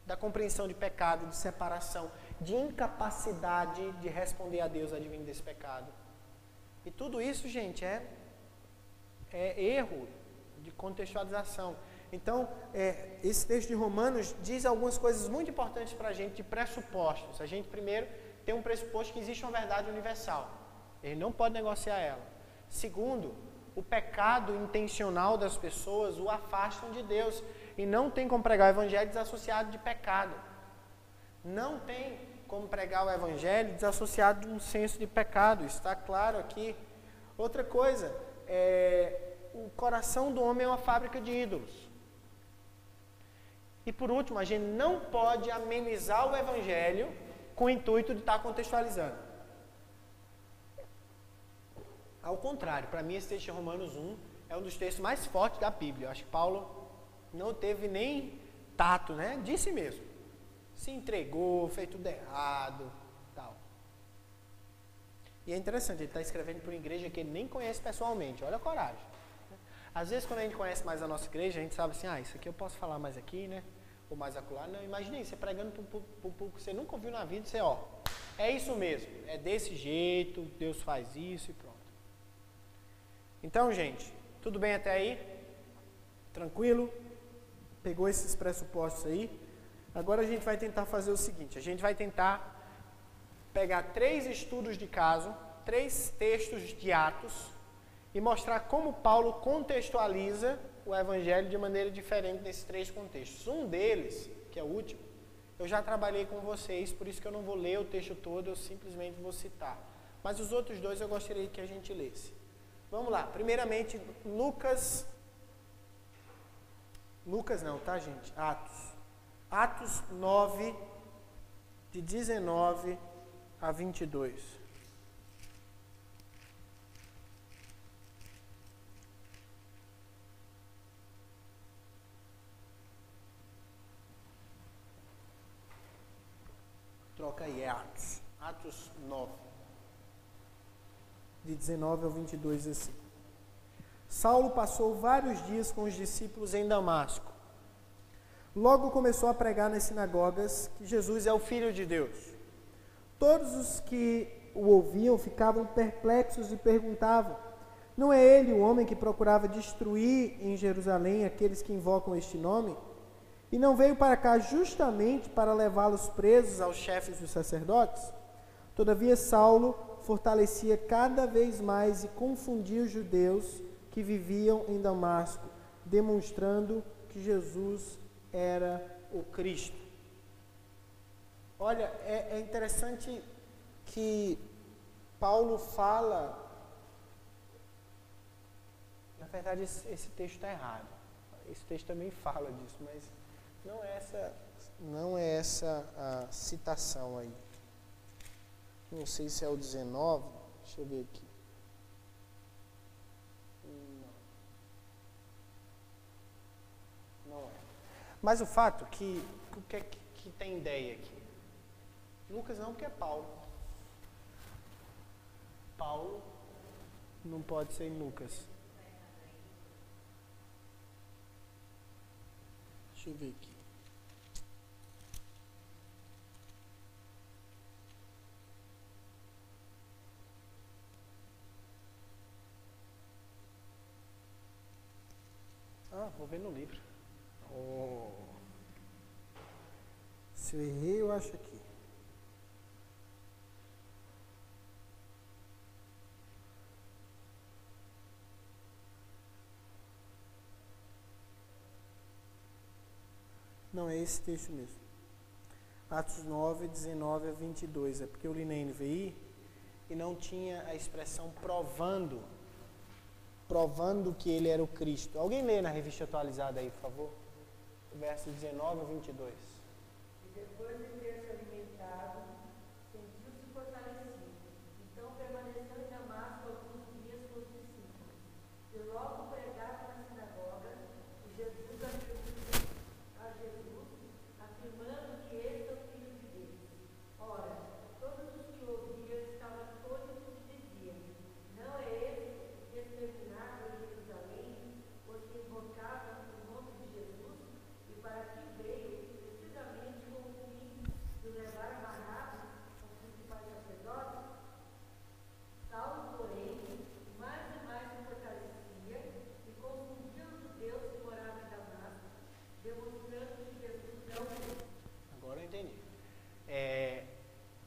Da compreensão de pecado, de separação, de incapacidade de responder a Deus advindo desse pecado. E tudo isso, gente, é erro de contextualização. Então, esse texto de Romanos diz algumas coisas muito importantes para a gente, de pressupostos. A gente, primeiro, tem um pressuposto que existe uma verdade universal. Ele não pode negociar ela. Segundo, o pecado intencional das pessoas o afastam de Deus. E não tem como pregar o evangelho desassociado de pecado. Não tem como pregar o evangelho desassociado de um senso de pecado. Está claro aqui. Outra coisa, o coração do homem é uma fábrica de ídolos. E por último, a gente não pode amenizar o evangelho com o intuito de estar contextualizando. Ao contrário, para mim esse texto de Romanos 1 é um dos textos mais fortes da Bíblia. Eu acho que Paulo não teve nem tato, né? Disse mesmo. Se entregou, fez tudo errado, tal. E é interessante, ele está escrevendo para uma igreja que ele nem conhece pessoalmente. Olha a coragem. Às vezes, quando a gente conhece mais a nossa igreja, a gente sabe assim, isso aqui eu posso falar mais aqui, né? Ou mais acolá. Não, imagine você pregando para um público que você nunca ouviu na vida, você, é isso mesmo, é desse jeito, Deus faz isso e pronto. Então, gente, tudo bem até aí? Tranquilo? Pegou esses pressupostos aí? Agora a gente vai tentar fazer o seguinte, a gente vai tentar pegar 3 estudos de caso, 3 textos de Atos, e mostrar como Paulo contextualiza o evangelho de maneira diferente nesses 3 contextos. Um deles, que é o último, eu já trabalhei com vocês, por isso que eu não vou ler o texto todo, eu simplesmente vou citar. Mas os outros 2 eu gostaria que a gente lesse. Vamos lá, primeiramente Lucas não, tá, gente? Atos 9, de 19 a 22. Troca aí, Atos 9, de 19 ao 22, assim. Saulo passou vários dias com os discípulos em Damasco. Logo começou a pregar nas sinagogas que Jesus é o Filho de Deus. Todos os que o ouviam ficavam perplexos e perguntavam: não é ele o homem que procurava destruir em Jerusalém aqueles que invocam este nome? E não veio para cá justamente para levá-los presos aos chefes dos sacerdotes? Todavia Saulo fortalecia cada vez mais e confundia os judeus que viviam em Damasco, demonstrando que Jesus era o Cristo. Olha, é interessante que Paulo fala, na verdade esse texto está errado, esse texto também fala disso, mas não é essa a citação aí. Não sei se é o 19, deixa eu ver aqui. Não é. Mas o fato que tem ideia aqui. Lucas não, porque é Paulo. Paulo não pode ser em Lucas. Deixa eu ver aqui. vou ver no livro. Se eu errei, eu acho aqui. Não, é esse texto mesmo. Atos 9, 19 a 22. É porque eu li na NVI e não tinha a expressão provando que ele era o Cristo. Alguém lê na revista atualizada aí, por favor? Versos 19 a 22. E depois de ter se alimentado, sentiu-se fortalecido. Então permaneceu em Damasco alguns dias com os discípulos. E logo pregava na sinagoga e Jesus afirmando que este é o Filho de Deus. Ora, todos os que ouviam estavam atônitos e diziam: não é este que exterminava em Jerusalém os que invocavam o nome de Jesus? E para que veio precisamente com o fim de levar Barrabás aos principais sacerdotes? Saulo, porém, mais e mais se fortalecia e confundia os judeus que moravam em Damasco, demonstrando que Jesus é o Cristo. Agora eu entendi.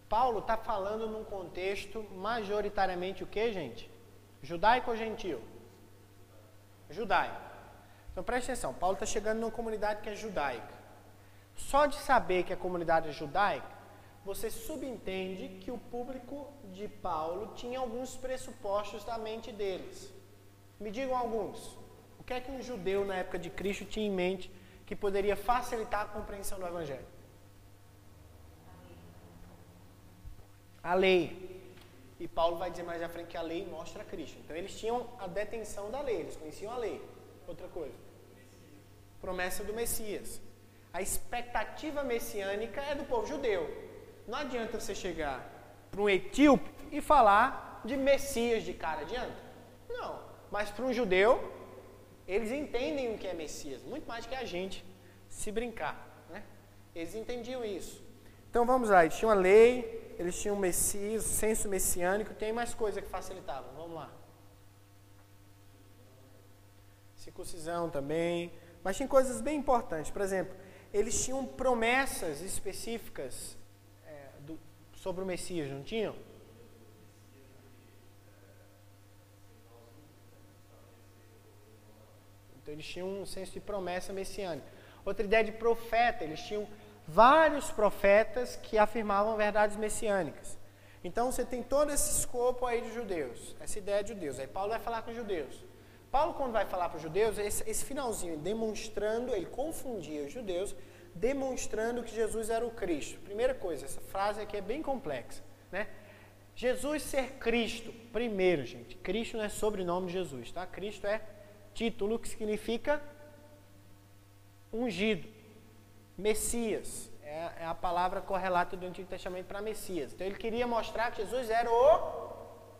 Paulo está falando num contexto majoritariamente o que, gente? Judaico ou gentil? Judaico. Então preste atenção, Paulo está chegando numa comunidade que é judaica. Só de saber que a comunidade é judaica, você subentende que o público de Paulo tinha alguns pressupostos da mente deles. Me digam alguns. O que é que um judeu na época de Cristo tinha em mente que poderia facilitar a compreensão do Evangelho? A lei. E Paulo vai dizer mais à frente que a lei mostra Cristo. Então eles tinham a detenção da lei, eles conheciam a lei. Outra coisa. Promessa do Messias. A expectativa messiânica é do povo judeu. Não adianta você chegar para um etíope e falar de Messias de cara, adianta? Não. Mas para um judeu, eles entendem o que é Messias, muito mais que a gente, se brincar, né? Eles entendiam isso. Então vamos lá, eles tinham a lei, eles tinham o Messias, o senso messiânico, tem mais coisa que facilitava, vamos lá. Circuncisão também, mas tinha coisas bem importantes, por exemplo, eles tinham promessas específicas sobre o Messias, não tinham? Então eles tinham um senso de promessa messiânica. Outra ideia de profeta, eles tinham vários profetas que afirmavam verdades messiânicas. Então você tem todo esse escopo aí de judeus, essa ideia de judeus. Aí Paulo vai falar com os judeus. Paulo, quando vai falar para os judeus, esse finalzinho, demonstrando, ele confundia os judeus, demonstrando que Jesus era o Cristo. Primeira coisa, essa frase aqui é bem complexa, né? Jesus ser Cristo, primeiro, gente, Cristo não é sobrenome de Jesus, tá? Cristo é título que significa ungido, Messias, é a palavra correlata do Antigo Testamento para Messias. Então ele queria mostrar que Jesus era o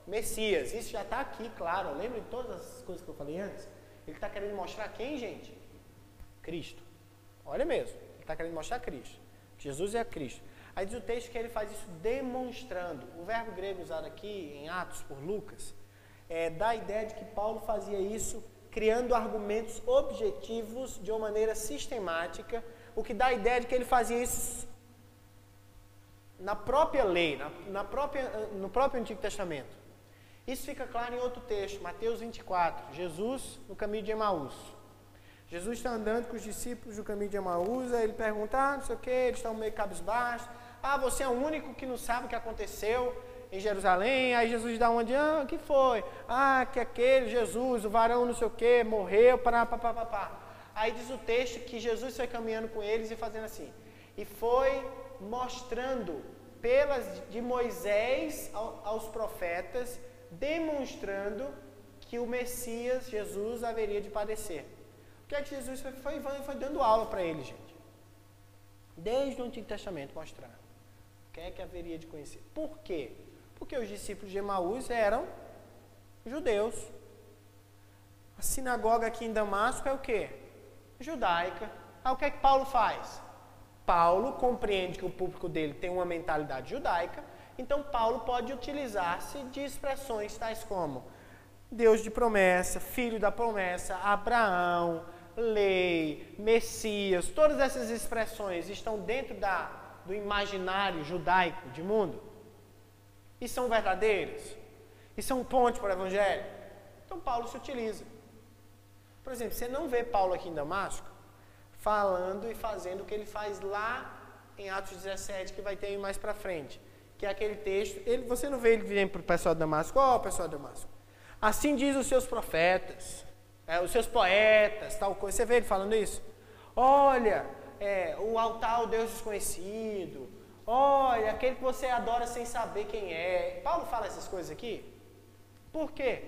Messias, isso já está aqui, claro, lembra de todas as coisas que eu falei antes? Ele está querendo mostrar quem, gente? Cristo, olha mesmo, ele está querendo mostrar Cristo, Jesus é Cristo. Aí diz o texto que ele faz isso demonstrando, o verbo grego usado aqui em Atos por Lucas, dá a ideia de que Paulo fazia isso criando argumentos objetivos de uma maneira sistemática, o que dá a ideia de que ele fazia isso na própria lei, no próprio Antigo Testamento. Isso fica claro em outro texto, Mateus 24, Jesus no caminho de Emaús. Jesus está andando com os discípulos no caminho de Emaús, aí ele pergunta, não sei o que, eles estão meio cabisbaixos, você é o único que não sabe o que aconteceu em Jerusalém, aí Jesus dá uma de, o que foi? Que aquele Jesus, o varão não sei o que, morreu, Aí diz o texto que Jesus foi caminhando com eles e fazendo assim, e foi mostrando de Moisés aos profetas, demonstrando que o Messias, Jesus, haveria de padecer. O que é que Jesus foi dando aula para eles, gente? Desde o Antigo Testamento mostrando. O que é que haveria de conhecer? Por quê? Porque os discípulos de Emaús eram judeus. A sinagoga aqui em Damasco é o quê? Judaica. O que é que Paulo faz? Paulo compreende que o público dele tem uma mentalidade judaica, então Paulo pode utilizar-se de expressões tais como Deus de promessa, filho da promessa, Abraão, lei, Messias, todas essas expressões estão dentro do imaginário judaico de mundo? E são verdadeiros? E são ponte para o Evangelho? Então Paulo se utiliza. Por exemplo, você não vê Paulo aqui em Damasco falando e fazendo o que ele faz lá em Atos 17, que vai ter mais para frente. Que é aquele texto, você não vê ele virem para o pessoal de Damasco, pessoal de Damasco, assim diz os seus profetas, os seus poetas, tal coisa. Você vê ele falando isso? Olha, o altar ao Deus desconhecido, olha, aquele que você adora sem saber quem é. Paulo fala essas coisas aqui. Por quê?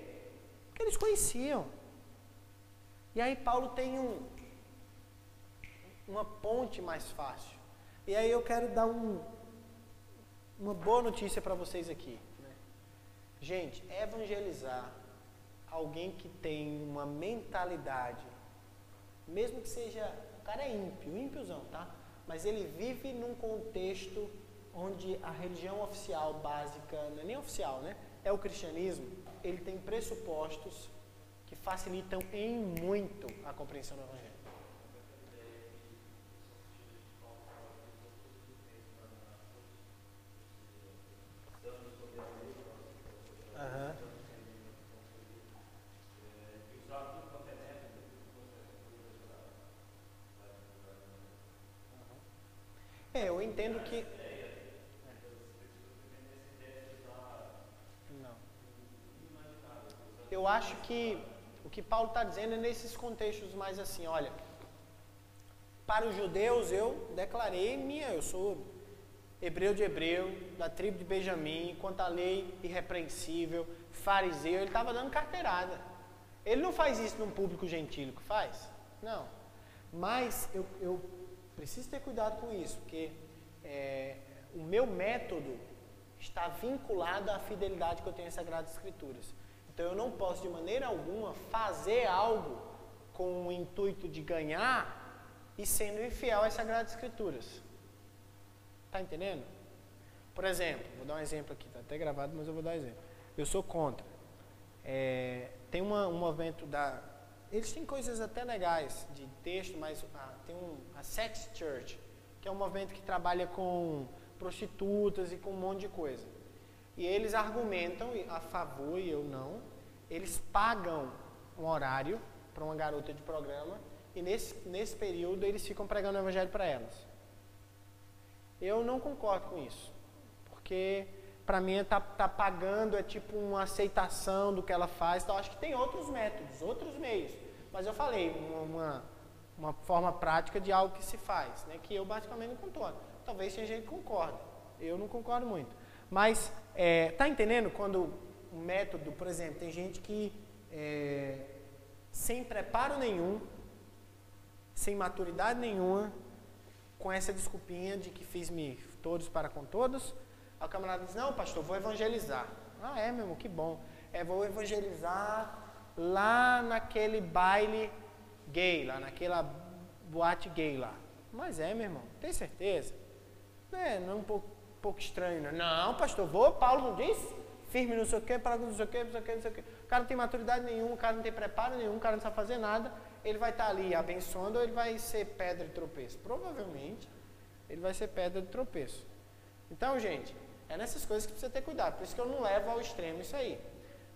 Porque eles conheciam. E aí Paulo tem uma ponte mais fácil. E aí eu quero dar uma boa notícia para vocês aqui. Né? Gente, evangelizar alguém que tem uma mentalidade, mesmo que seja, o cara é ímpiozão, tá? Mas ele vive num contexto onde a religião oficial básica, não é nem oficial, né? É o cristianismo. Ele tem pressupostos que facilitam em muito a compreensão do Evangelho. Eu entendo que... Não. Eu acho que o que Paulo está dizendo é nesses contextos mais assim, olha, para os judeus eu declarei eu sou hebreu de hebreu, da tribo de Benjamim, quanto à lei irrepreensível, fariseu, ele estava dando carteirada. Ele não faz isso num público gentílico, faz? Não. Mas eu preciso ter cuidado com isso, porque o meu método está vinculado à fidelidade que eu tenho às Sagradas Escrituras. Então eu não posso de maneira alguma fazer algo com o intuito de ganhar e sendo infiel às Sagradas Escrituras. Está entendendo? Por exemplo, vou dar um exemplo aqui, está até gravado, mas eu vou dar um exemplo. Eu sou contra. Tem um movimento eles têm coisas até legais de texto, mas tem a Sex Church, que é um movimento que trabalha com prostitutas e com um monte de coisa. E eles argumentam a favor e eu não. Eles pagam um horário para uma garota de programa e nesse período eles ficam pregando o Evangelho para elas. Eu não concordo com isso, porque para mim tá pagando, é tipo uma aceitação do que ela faz. Então acho que tem outros métodos, outros meios. Mas eu falei, uma forma prática de algo que se faz, né, que eu basicamente não concordo. Talvez tenha gente que concorda, eu não concordo muito. Mas, tá entendendo quando o método, por exemplo, tem gente que sem preparo nenhum, sem maturidade nenhuma, com essa desculpinha de que fiz-me todos para com todos, aí o camarada diz, não, pastor, vou evangelizar. Ah, meu irmão, que bom. Vou evangelizar lá naquele baile gay, lá naquela boate gay lá. Mas meu irmão, tem certeza? Não é um pouco estranho, né? Não, pastor, Paulo não disse? Firme não sei o quê, para não sei o quê, não sei o quê, não sei o quê. O cara não tem maturidade nenhuma, o cara não tem preparo nenhum, o cara não sabe fazer nada. Ele vai estar ali abençoando ou ele vai ser pedra de tropeço? Provavelmente ele vai ser pedra de tropeço. Então, gente, é nessas coisas que precisa ter cuidado. Por isso que eu não levo ao extremo isso aí.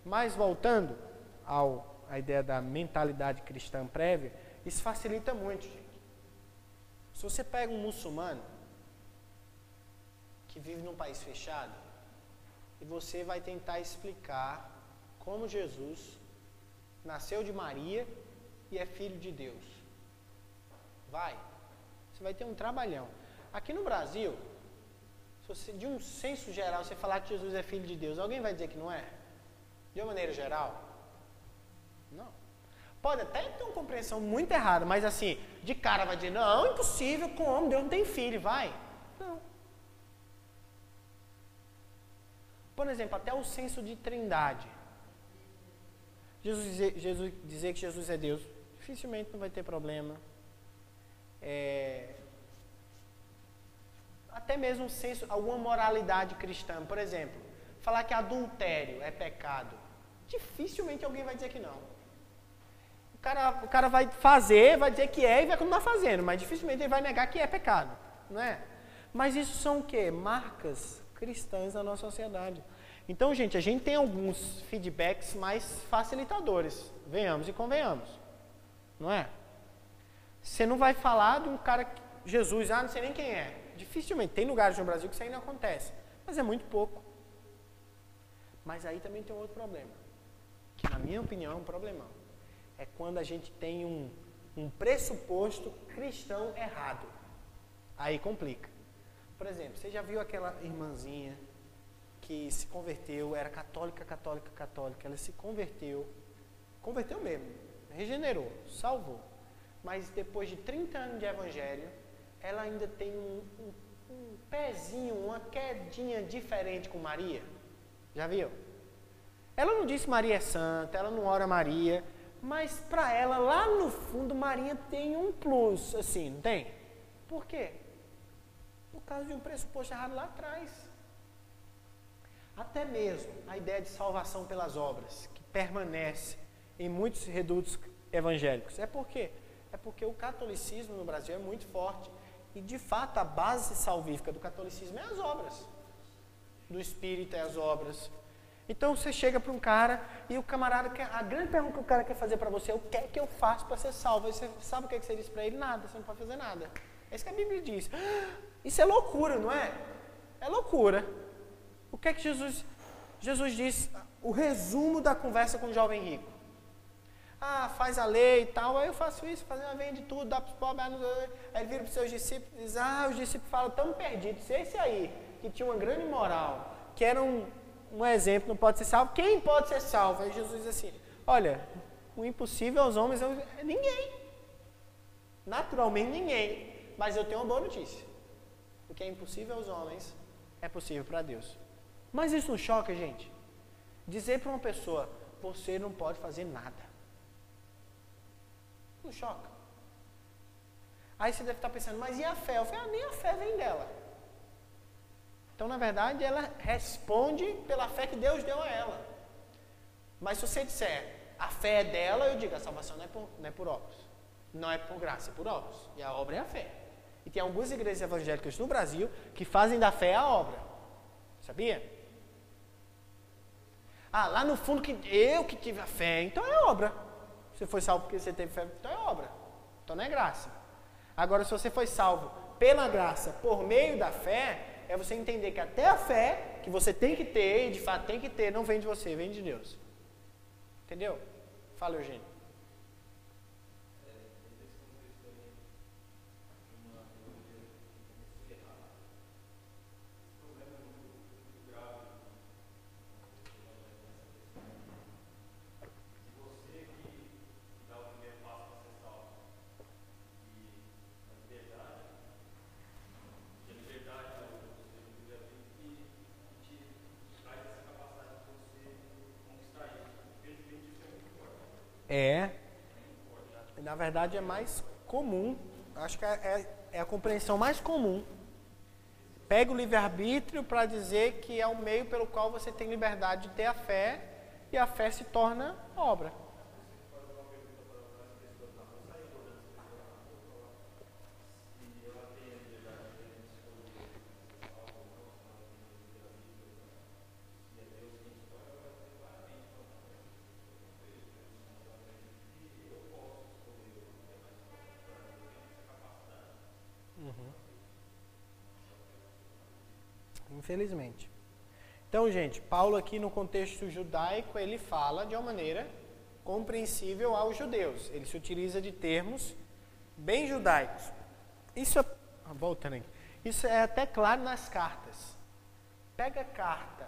Mas voltando à ideia da mentalidade cristã prévia, isso facilita muito, gente. Se você pega um muçulmano que vive num país fechado e você vai tentar explicar como Jesus nasceu de Maria e é filho de Deus, você vai ter um trabalhão. Aqui no Brasil, se você, de um senso geral, você falar que Jesus é filho de Deus, alguém vai dizer que não é? De uma maneira geral? Não. Pode até ter uma compreensão muito errada, mas assim, de cara vai dizer, não, impossível, como? Deus não tem filho, vai? Não. Por exemplo, até o senso de trindade. Jesus dizer que Jesus é Deus, dificilmente não vai ter problema. Até mesmo um senso, alguma moralidade cristã, por exemplo, falar que adultério é pecado, dificilmente alguém vai dizer que não. o cara vai fazer, vai dizer que é e vai continuar fazendo, mas dificilmente ele vai negar que é pecado, não é? Mas isso são o quê? Marcas cristãs na nossa sociedade. Então, gente, a gente tem alguns feedbacks mais facilitadores, venhamos e convenhamos, não é? Você não vai falar de um cara, Jesus, não sei nem quem é. Dificilmente, tem lugares no Brasil que isso aí não acontece, mas é muito pouco. Mas aí também tem um outro problema, que na minha opinião é um problemão. É quando a gente tem um pressuposto cristão errado. Aí complica. Por exemplo, você já viu aquela irmãzinha que se converteu, era católica, ela se converteu mesmo, regenerou, salvou. Mas depois de 30 anos de evangelho, ela ainda tem um pezinho, uma quedinha diferente com Maria. Já viu? Ela não disse Maria é santa, ela não ora a Maria, mas para ela, lá no fundo, Maria tem um plus, assim, não tem? Por quê? Por causa de um pressuposto errado lá atrás. Até mesmo a ideia de salvação pelas obras, que permanece em muitos redutos evangélicos. É por quê? É porque o catolicismo no Brasil é muito forte. E, de fato, a base salvífica do catolicismo é as obras. Do espírito é as obras. Então, você chega para um cara e o camarada quer... A grande pergunta que o cara quer fazer para você é: o que é que eu faço para ser salvo? Aí você sabe o que é que você diz para ele? Nada, você não pode fazer nada. É isso que a Bíblia diz. Isso é loucura, não é? É loucura. O que é que Jesus diz? O resumo da conversa com o jovem rico. Faz a lei e tal, aí eu faço isso, vende tudo, dá para os pobres, aí ele vira para os seus discípulos e diz, os discípulos falam, estamos perdidos. Se esse aí, que tinha uma grande moral, que era um exemplo, não pode ser salvo, quem pode ser salvo? Aí Jesus diz assim, olha, o impossível aos homens é ninguém. Naturalmente ninguém. Mas eu tenho uma boa notícia. O que é impossível aos homens é possível para Deus. Mas isso não choca, gente? Dizer para uma pessoa, você não pode fazer nada. Não choca. Aí você deve estar pensando, mas e a fé? Eu falei, nem a fé vem dela. Então, na verdade, ela responde pela fé que Deus deu a ela. Mas se você disser, a fé é dela, eu digo, a salvação não é por obras. Não é por graça, é por obras. E a obra é a fé. E tem algumas igrejas evangélicas no Brasil que fazem da fé a obra. Sabia? Lá no fundo, eu que tive a fé, então é obra. Você foi salvo porque você teve fé, então é obra. Então não é graça. Agora, se você foi salvo pela graça, por meio da fé, é você entender que até a fé que você tem que ter, e de fato tem que ter, não vem de você, vem de Deus. Entendeu? Fala, Eugênio. Na verdade é mais comum, acho que é a compreensão mais comum. Pega o livre-arbítrio para dizer que é o meio pelo qual você tem liberdade de ter a fé, e a fé se torna obra. Infelizmente. Então, gente, Paulo aqui no contexto judaico, ele fala de uma maneira compreensível aos judeus. Ele se utiliza de termos bem judaicos. Voltando aqui. Isso é até claro nas cartas. Pega a carta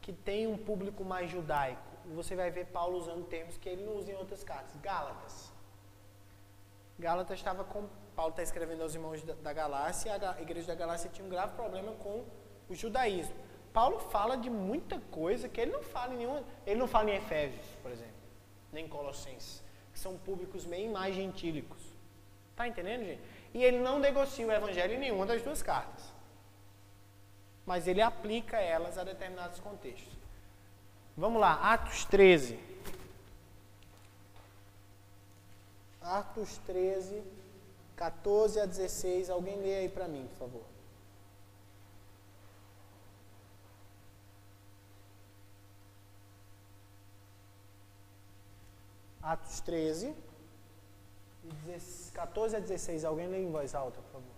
que tem um público mais judaico, e você vai ver Paulo usando termos que ele não usa em outras cartas. Gálatas. Gálatas Paulo está escrevendo aos irmãos da Galácia, e a igreja da Galácia tinha um grave problema com o judaísmo. Paulo fala de muita coisa que ele não fala em nenhuma. Ele não fala em Efésios, por exemplo, nem em Colossenses, que são públicos bem mais gentílicos. Tá entendendo, gente? E ele não negocia o evangelho em nenhuma das duas cartas. Mas ele aplica elas a determinados contextos. Vamos lá, Atos 13. Atos 13, 14 a 16. Alguém lê aí para mim, por favor. Atos 13, 14 a 16. Alguém lê em voz alta, por favor.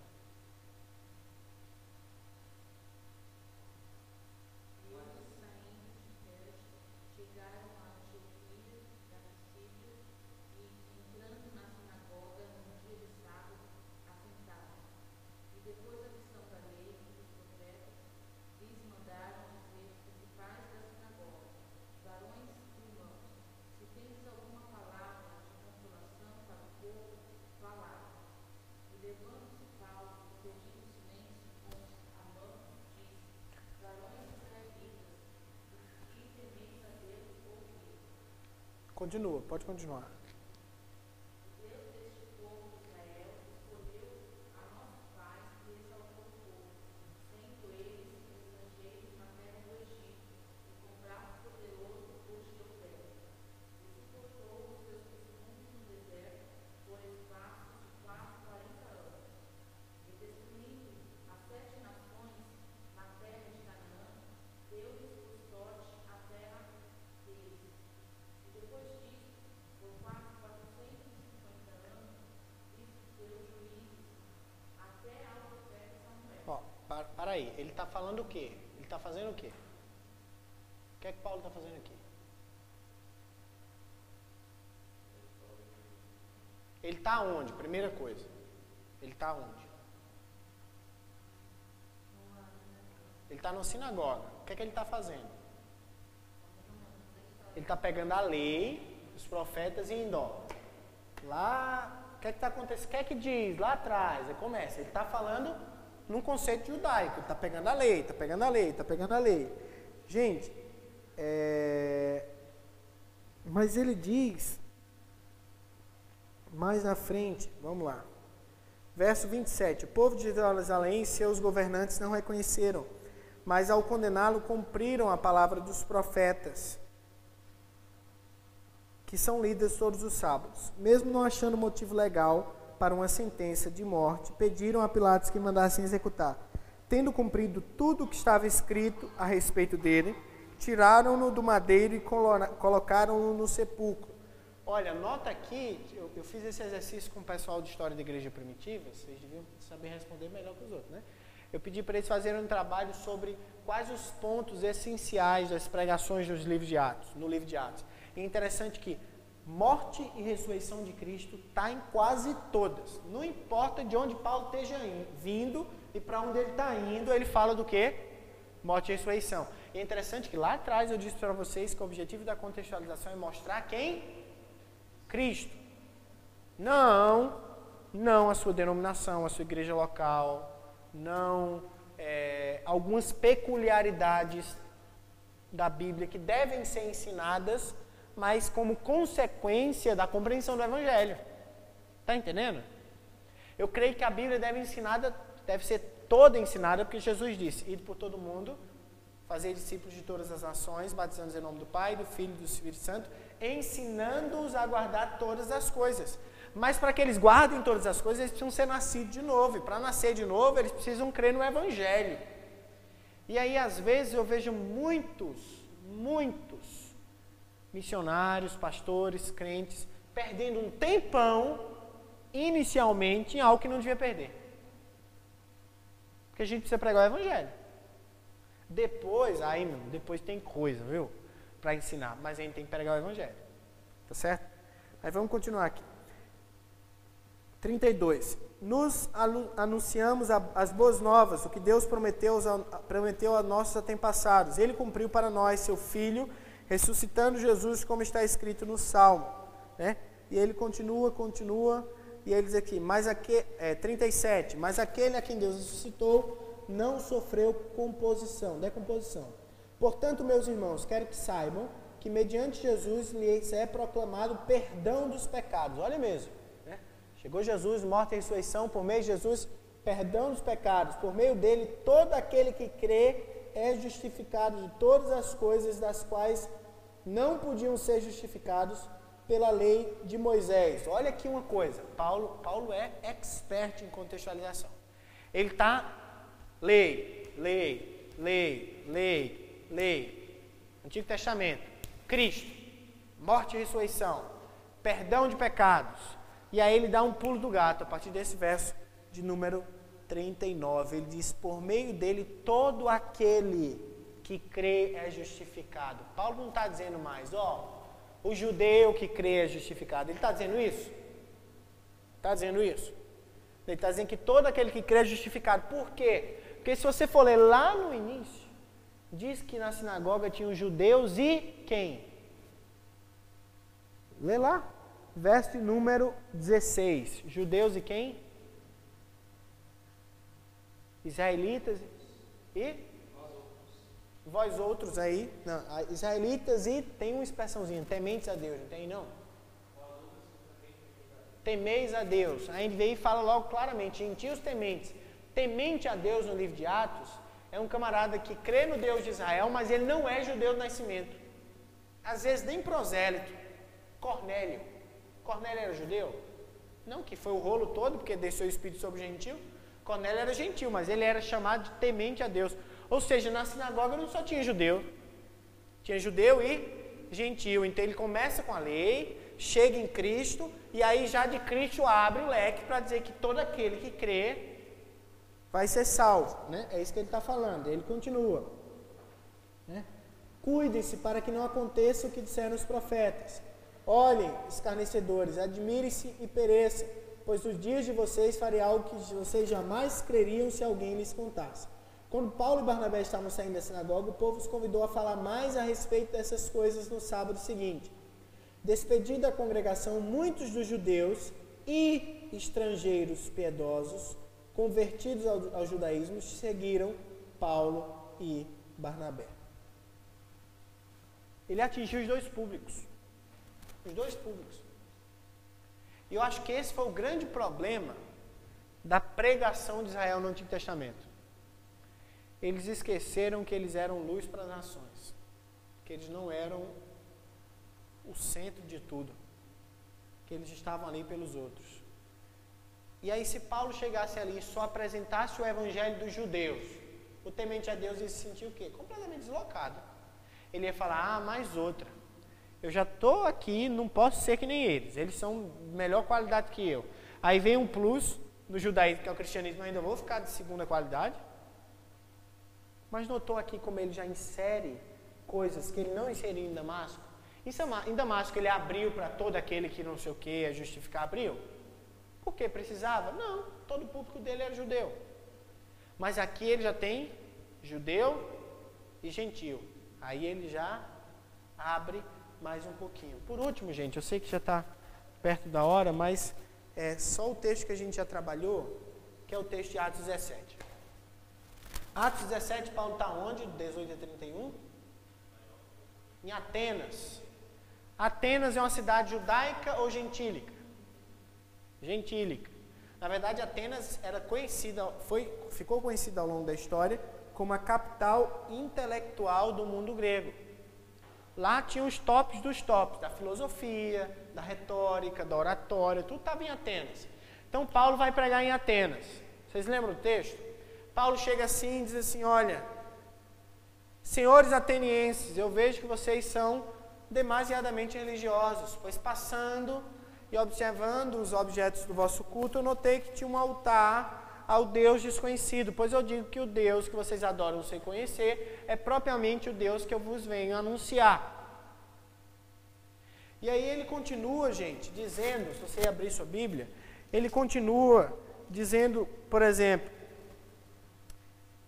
Continua, pode continuar. Para aí, ele está falando o quê? Ele está fazendo o quê? O que é que Paulo está fazendo aqui? Ele está onde? Primeira coisa. Ele está onde? Ele está na sinagoga. O que é que ele está fazendo? Ele está pegando a lei, os profetas e indo, ó. Lá, o que é que está acontecendo? O que é que diz? Lá atrás, ele começa. Ele está falando num conceito judaico. Ele está pegando a lei, está pegando a lei, está pegando a lei. Gente, mas ele diz, mais na frente, vamos lá. Verso 27. O povo de Jerusalém e seus governantes não reconheceram, mas ao condená-lo cumpriram a palavra dos profetas, que são lidas todos os sábados. Mesmo não achando motivo legal para uma sentença de morte, pediram a Pilatos que mandassem executar. Tendo cumprido tudo o que estava escrito a respeito dele, tiraram-no do madeiro e colocaram-no no sepulcro. Olha, nota aqui, eu fiz esse exercício com o pessoal de História da Igreja Primitiva, vocês deviam saber responder melhor que os outros, né? Eu pedi para eles fazerem um trabalho sobre quais os pontos essenciais das pregações nos livros de Atos, no livro de Atos. E é interessante que morte e ressurreição de Cristo está em quase todas. Não importa de onde Paulo esteja vindo e para onde ele está indo, ele fala do quê? Morte e ressurreição. E é interessante que lá atrás eu disse para vocês que o objetivo da contextualização é mostrar quem? Cristo. Não a sua denominação, a sua igreja local, não algumas peculiaridades da Bíblia que devem ser ensinadas, mas como consequência da compreensão do Evangelho. Está entendendo? Eu creio que a Bíblia deve ser toda ensinada, porque Jesus disse, ide por todo mundo, fazer discípulos de todas as nações, batizando-os em nome do Pai, do Filho e do Espírito Santo, ensinando-os a guardar todas as coisas. Mas para que eles guardem todas as coisas, eles precisam ser nascidos de novo. E para nascer de novo, eles precisam crer no Evangelho. E aí, às vezes, eu vejo muitos missionários, pastores, crentes, perdendo um tempão, inicialmente, em algo que não devia perder. Porque a gente precisa pregar o Evangelho. Depois tem coisa, viu? Para ensinar, mas a gente tem que pregar o Evangelho. Tá certo? Mas vamos continuar aqui. 32. Nos anunciamos as boas novas, o que Deus prometeu a nossos antepassados. Ele cumpriu para nós, seu Filho, ressuscitando Jesus, como está escrito no Salmo. Né? E ele continua, e ele diz aqui, 37. Mas aquele a quem Deus ressuscitou não sofreu decomposição. Portanto, meus irmãos, quero que saibam que mediante Jesus lhes é proclamado o perdão dos pecados. Olha mesmo. Chegou Jesus, morte e ressurreição, por meio de Jesus, perdão dos pecados. Por meio dele, todo aquele que crê é justificado de todas as coisas das quais não podiam ser justificados pela lei de Moisés. Olha aqui uma coisa, Paulo é expert em contextualização. Ele está lei, Antigo Testamento, Cristo, morte e ressurreição, perdão de pecados. E aí ele dá um pulo do gato, a partir desse verso de número 39. Ele diz, por meio dele todo aquele que crê é justificado. Paulo não está dizendo mais, o judeu que crê é justificado. Ele está dizendo isso? Está dizendo isso? Ele está dizendo que todo aquele que crê é justificado. Por quê? Porque se você for ler lá no início, diz que na sinagoga tinham judeus e quem? Lê lá, verso de número 16. Judeus e quem? Israelitas e? Vós outros aí. Não, israelitas e tem uma expressãozinha, tementes a Deus, não tem não? Temeis a Deus. A NVI fala logo claramente, gentios tementes. Temente a Deus no livro de Atos é um camarada que crê no Deus de Israel, mas ele não é judeu do nascimento. Às vezes nem prosélito. Cornélio. Cornélio era judeu? Não, que foi o rolo todo, porque desceu o Espírito sobre o gentil. Cornélio era gentil, mas ele era chamado de temente a Deus. Ou seja, na sinagoga não só tinha judeu. Tinha judeu e gentil. Então ele começa com a lei, chega em Cristo, e aí já de Cristo abre o leque para dizer que todo aquele que crê vai ser salvo, né? É isso que ele está falando. Ele continua, né? Cuidem-se para que não aconteça o que disseram os profetas. Olhem, escarnecedores, admirem-se e pereçam, pois nos dias de vocês farei algo que vocês jamais creriam se alguém lhes contasse. Quando Paulo e Barnabé estavam saindo da sinagoga, o povo os convidou a falar mais a respeito dessas coisas no sábado seguinte. Despedindo da congregação, muitos dos judeus e estrangeiros piedosos, convertidos ao judaísmo, seguiram Paulo e Barnabé. Ele atingiu os dois públicos. Os dois públicos. E eu acho que esse foi o grande problema da pregação de Israel no Antigo Testamento. Eles esqueceram que eles eram luz para as nações. Que eles não eram o centro de tudo. Que eles estavam ali pelos outros. E aí, se Paulo chegasse ali e só apresentasse o evangelho dos judeus, o temente a Deus ia se sentir o quê? Completamente deslocado. Ele ia falar, mais outra. Eu já estou aqui, não posso ser que nem eles. Eles são de melhor qualidade que eu. Aí vem um plus no judaísmo, que é o cristianismo, eu ainda vou ficar de segunda qualidade. Mas notou aqui como ele já insere coisas que ele não inseriu em Damasco? Em Damasco ele abriu para todo aquele que não sei o que, a justificar, abriu. Por que precisava? Não, todo o público dele era judeu. Mas aqui ele já tem judeu e gentil. Aí ele já abre mais um pouquinho. Por último, gente, eu sei que já está perto da hora, mas é só o texto que a gente já trabalhou, que é o texto de Atos 17. Atos 17, Paulo está onde? 18 a 31? Em Atenas. Atenas é uma cidade judaica ou gentílica? Gentílica. Na verdade, Atenas era conhecida, ficou conhecida ao longo da história como a capital intelectual do mundo grego. Lá tinha os tops dos tops, da filosofia, da retórica, da oratória, tudo estava em Atenas. Então, Paulo vai pregar em Atenas. Vocês lembram do texto? Paulo chega assim e diz assim, olha, senhores atenienses, eu vejo que vocês são demasiadamente religiosos, pois passando e observando os objetos do vosso culto, eu notei que tinha um altar ao Deus desconhecido, pois eu digo que o Deus que vocês adoram sem conhecer é propriamente o Deus que eu vos venho anunciar. E aí ele continua, gente, dizendo, se você abrir sua Bíblia, ele continua dizendo, por exemplo,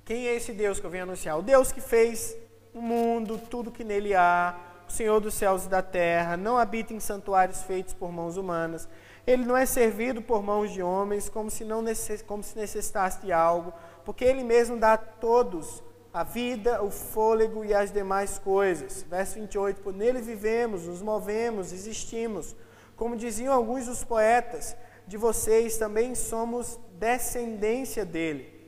quem é esse Deus que eu venho anunciar? O Deus que fez o mundo, tudo que nele há, o Senhor dos céus e da terra, não habita em santuários feitos por mãos humanas. Ele não é servido por mãos de homens, como se necessitasse de algo, porque Ele mesmo dá a todos a vida, o fôlego e as demais coisas. Verso 28, por nele vivemos, nos movemos, existimos. Como diziam alguns dos poetas, de vocês também somos descendência dele.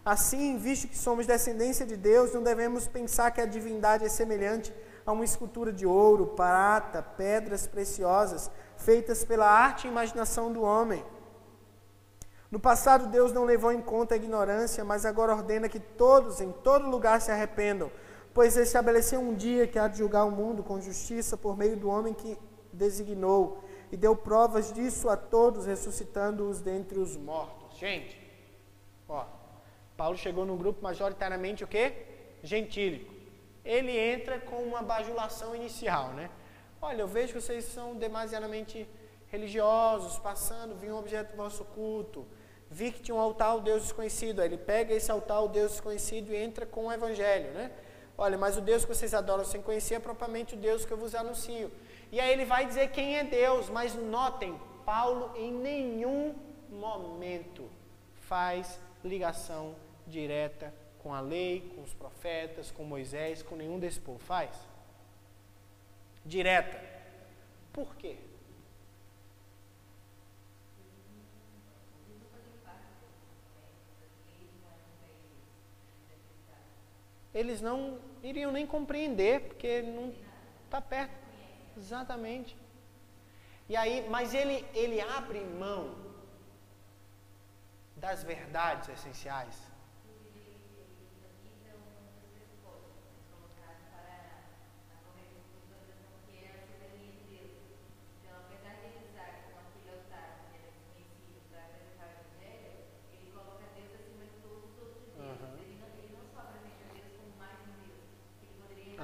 Assim, visto que somos descendência de Deus, não devemos pensar que a divindade é semelhante a uma escultura de ouro, prata, pedras preciosas, feitas pela arte e imaginação do homem. No passado, Deus não levou em conta a ignorância, mas agora ordena que todos, em todo lugar, se arrependam, pois estabeleceu um dia que há de julgar o mundo com justiça por meio do homem que designou, e deu provas disso a todos, ressuscitando-os dentre os mortos. Gente, ó, Paulo chegou num grupo majoritariamente o quê? Gentílico. Ele entra com uma bajulação inicial, né? Olha, eu vejo que vocês são demasiadamente religiosos, passando, vi um objeto do vosso culto, vi que tinha um altar ao Deus desconhecido. Aí ele pega esse altar ao Deus desconhecido e entra com o evangelho, né? Olha, mas o Deus que vocês adoram sem conhecer é propriamente o Deus que eu vos anuncio. E aí ele vai dizer quem é Deus, mas notem, Paulo em nenhum momento faz ligação direta com a lei, com os profetas, com Moisés, com nenhum desse povo. Faz? Direta. Por quê? Eles não iriam nem compreender, porque não está perto. Exatamente. E aí, mas ele abre mão das verdades essenciais.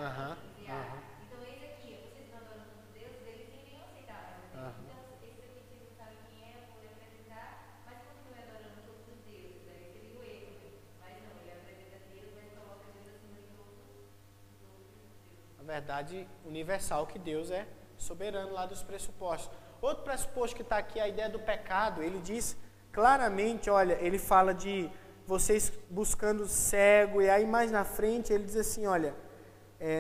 Então, eis aqui, vocês não adoram tanto Deus, eles iriam aceitar. Então, esse aqui vocês não sabem quem é, eu vou lhe apresentar, mas continuem adorando todos os deuses. Aí seria o erro, né? Mas não, ele apresenta Deus, mas coloca Deus acima de todos os outros deuses. A verdade universal que Deus é soberano lá dos pressupostos. Outro pressuposto que está aqui, a ideia do pecado, ele diz claramente, olha, ele fala de vocês buscando cego, e aí mais na frente ele diz assim, olha,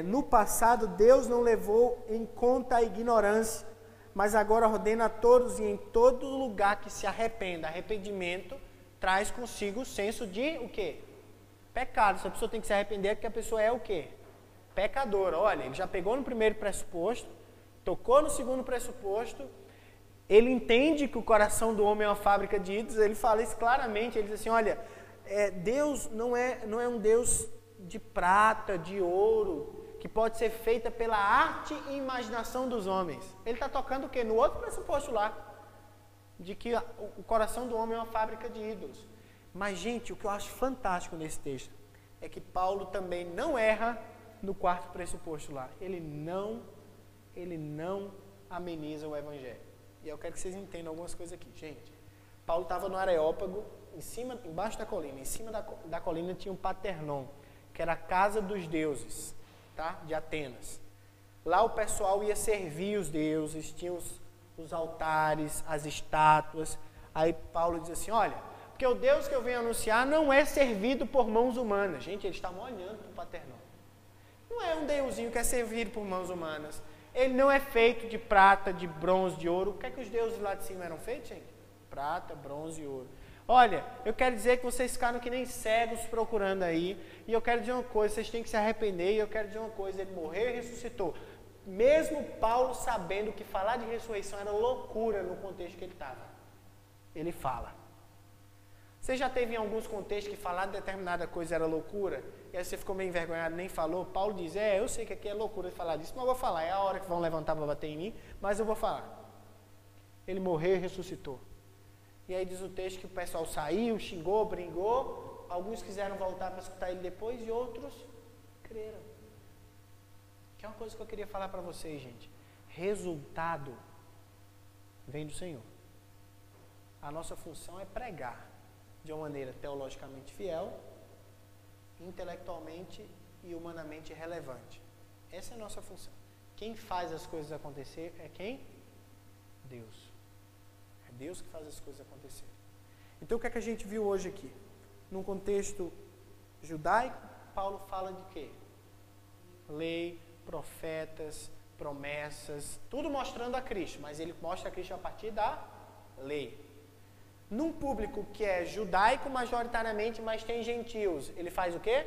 no passado Deus não levou em conta a ignorância, mas agora ordena a todos e em todo lugar que se arrependa. Arrependimento traz consigo o senso de o quê? Pecado. Se a pessoa tem que se arrepender, é porque a pessoa é o quê? Pecadora. Olha, ele já pegou no primeiro pressuposto, tocou no segundo pressuposto, ele entende que o coração do homem é uma fábrica de ídolos, ele fala isso claramente, ele diz assim, olha, Deus não é um Deus de prata, de ouro, que pode ser feita pela arte e imaginação dos homens. Ele está tocando o quê? No outro pressuposto lá, de que o coração do homem é uma fábrica de ídolos. Mas, gente, o que eu acho fantástico nesse texto é que Paulo também não erra no quarto pressuposto lá. Ele não ameniza o evangelho. E eu quero que vocês entendam algumas coisas aqui. Gente, Paulo estava no Areópago, embaixo da colina. Em cima da colina tinha um Paternon, que era a casa dos deuses, tá? De Atenas. Lá o pessoal ia servir os deuses, tinha os altares, as estátuas. Aí Paulo diz assim, olha, porque o Deus que eu venho anunciar não é servido por mãos humanas. Gente, eles estavam olhando para o Paternon. Não é um deusinho que é servido por mãos humanas. Ele não é feito de prata, de bronze, de ouro. O que é que os deuses lá de cima eram feitos, gente? Prata, bronze e ouro. Olha, eu quero dizer que vocês ficaram que nem cegos procurando aí, e eu quero dizer uma coisa, vocês têm que se arrepender, e eu quero dizer uma coisa, ele morreu e ressuscitou. Mesmo Paulo sabendo que falar de ressurreição era loucura no contexto que ele estava. Ele fala. Você já teve em alguns contextos que falar de determinada coisa era loucura, e aí você ficou meio envergonhado, nem falou? Paulo diz, eu sei que aqui é loucura de falar disso, mas eu vou falar, é a hora que vão levantar para bater em mim, mas eu vou falar. Ele morreu e ressuscitou. E aí diz o texto que o pessoal saiu, xingou, brigou, alguns quiseram voltar para escutar ele depois e outros creram. Que é uma coisa que eu queria falar para vocês, gente. Resultado vem do Senhor. A nossa função é pregar de uma maneira teologicamente fiel, intelectualmente e humanamente relevante. Essa é a nossa função. Quem faz as coisas acontecer é quem? Deus. Deus que faz as coisas acontecerem. Então, o que é que a gente viu hoje aqui? Num contexto judaico, Paulo fala de quê? Lei, profetas, promessas, tudo mostrando a Cristo, mas ele mostra a Cristo a partir da lei. Num público que é judaico majoritariamente, mas tem gentios, ele faz o quê?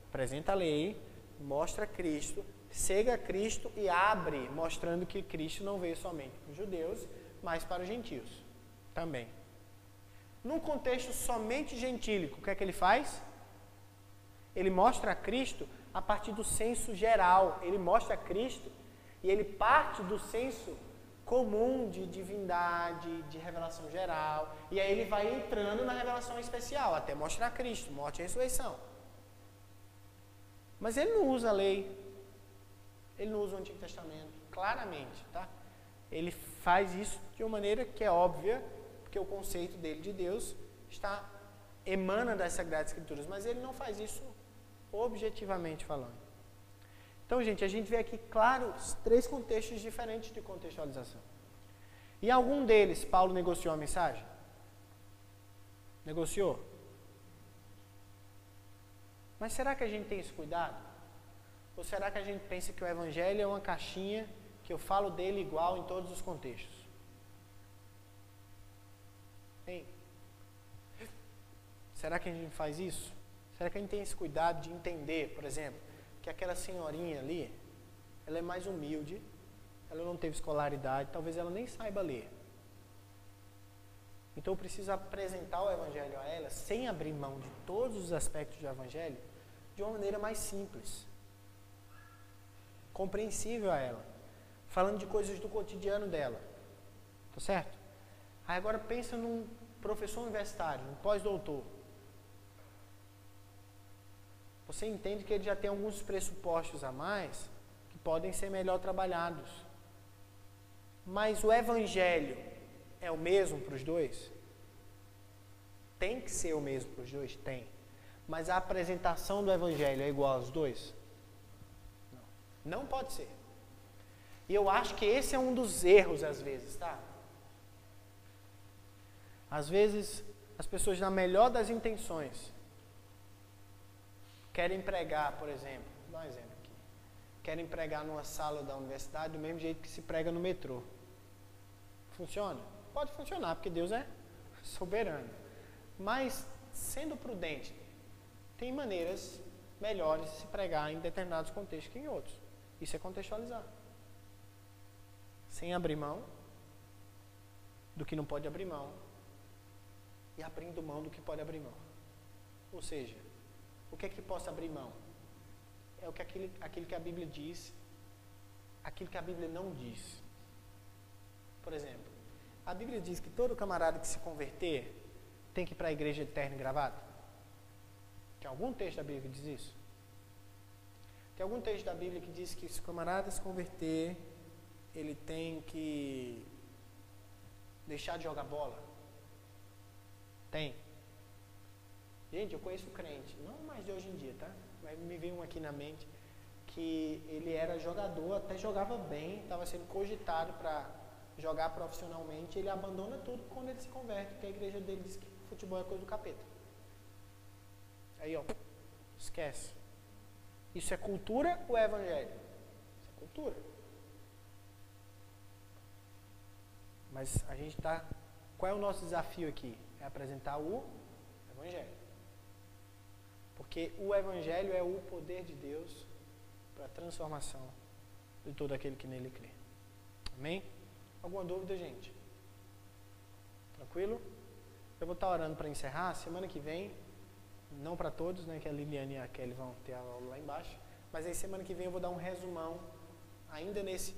Apresenta a lei, mostra Cristo, cega Cristo e abre, mostrando que Cristo não veio somente para os judeus, mas para os gentios também. Num contexto somente gentílico, o que é que ele faz? Ele mostra a Cristo a partir do senso geral. Ele mostra a Cristo e ele parte do senso comum de divindade, de revelação geral. E aí ele vai entrando na revelação especial, até mostrar Cristo, morte e ressurreição. Mas ele não usa a lei. Ele não usa o Antigo Testamento, claramente, tá? Ele faz isso de uma maneira que é óbvia, porque o conceito dele de Deus emana das Sagradas Escrituras, mas ele não faz isso objetivamente falando. Então, gente, a gente vê aqui, claro, 3 contextos diferentes de contextualização. E algum deles, Paulo negociou a mensagem? Negociou? Mas será que a gente tem esse cuidado? Ou será que a gente pensa que o Evangelho é uma caixinha que eu falo dele igual em todos os contextos? Hein? Será que a gente faz isso? Será que a gente tem esse cuidado de entender, por exemplo, que aquela senhorinha ali, ela é mais humilde, ela não teve escolaridade, talvez ela nem saiba ler. Então eu preciso apresentar o Evangelho a ela, sem abrir mão de todos os aspectos do Evangelho, de uma maneira mais simples, compreensível a ela, falando de coisas do cotidiano dela. Tá certo? Aí agora pensa num professor universitário, um pós-doutor. Você entende que ele já tem alguns pressupostos a mais que podem ser melhor trabalhados. Mas o Evangelho é o mesmo para os dois? Tem que ser o mesmo para os dois? Tem. Mas a apresentação do Evangelho é igual aos dois? Não pode ser. E eu acho que esse é um dos erros às vezes, tá? Às vezes, as pessoas, na melhor das intenções, querem pregar, por exemplo, vou dar um exemplo aqui. Querem pregar numa sala da universidade do mesmo jeito que se prega no metrô. Funciona? Pode funcionar, porque Deus é soberano. Mas, sendo prudente, tem maneiras melhores de se pregar em determinados contextos que em outros. Isso é contextualizar. Sem abrir mão do que não pode abrir mão e abrindo mão do que pode abrir mão. Ou seja, o que é que possa abrir mão? É aquilo que a Bíblia diz, aquilo que a Bíblia não diz. Por exemplo, a Bíblia diz que todo camarada que se converter tem que ir para a igreja de terno e gravata? Tem algum texto da Bíblia que diz isso? Tem algum texto da Bíblia que diz que se o camarada se converter, ele tem que deixar de jogar bola? Tem. Gente, eu conheço crente, não mais de hoje em dia, tá? Mas me veio um aqui na mente, que ele era jogador, até jogava bem, estava sendo cogitado para jogar profissionalmente, ele abandona tudo quando ele se converte, porque a igreja dele diz que futebol é coisa do capeta. Aí, ó, esquece. Isso é cultura ou é evangelho? Isso é cultura. Mas a gente está... Qual é o nosso desafio aqui? É apresentar o Evangelho. Porque o Evangelho é o poder de Deus para a transformação de todo aquele que nele crê. Amém? Alguma dúvida, gente? Tranquilo? Eu vou estar orando para encerrar. Semana que vem, não para todos, né, que a Liliane e a Kelly vão ter a aula lá embaixo, mas aí semana que vem eu vou dar um resumão, ainda nesse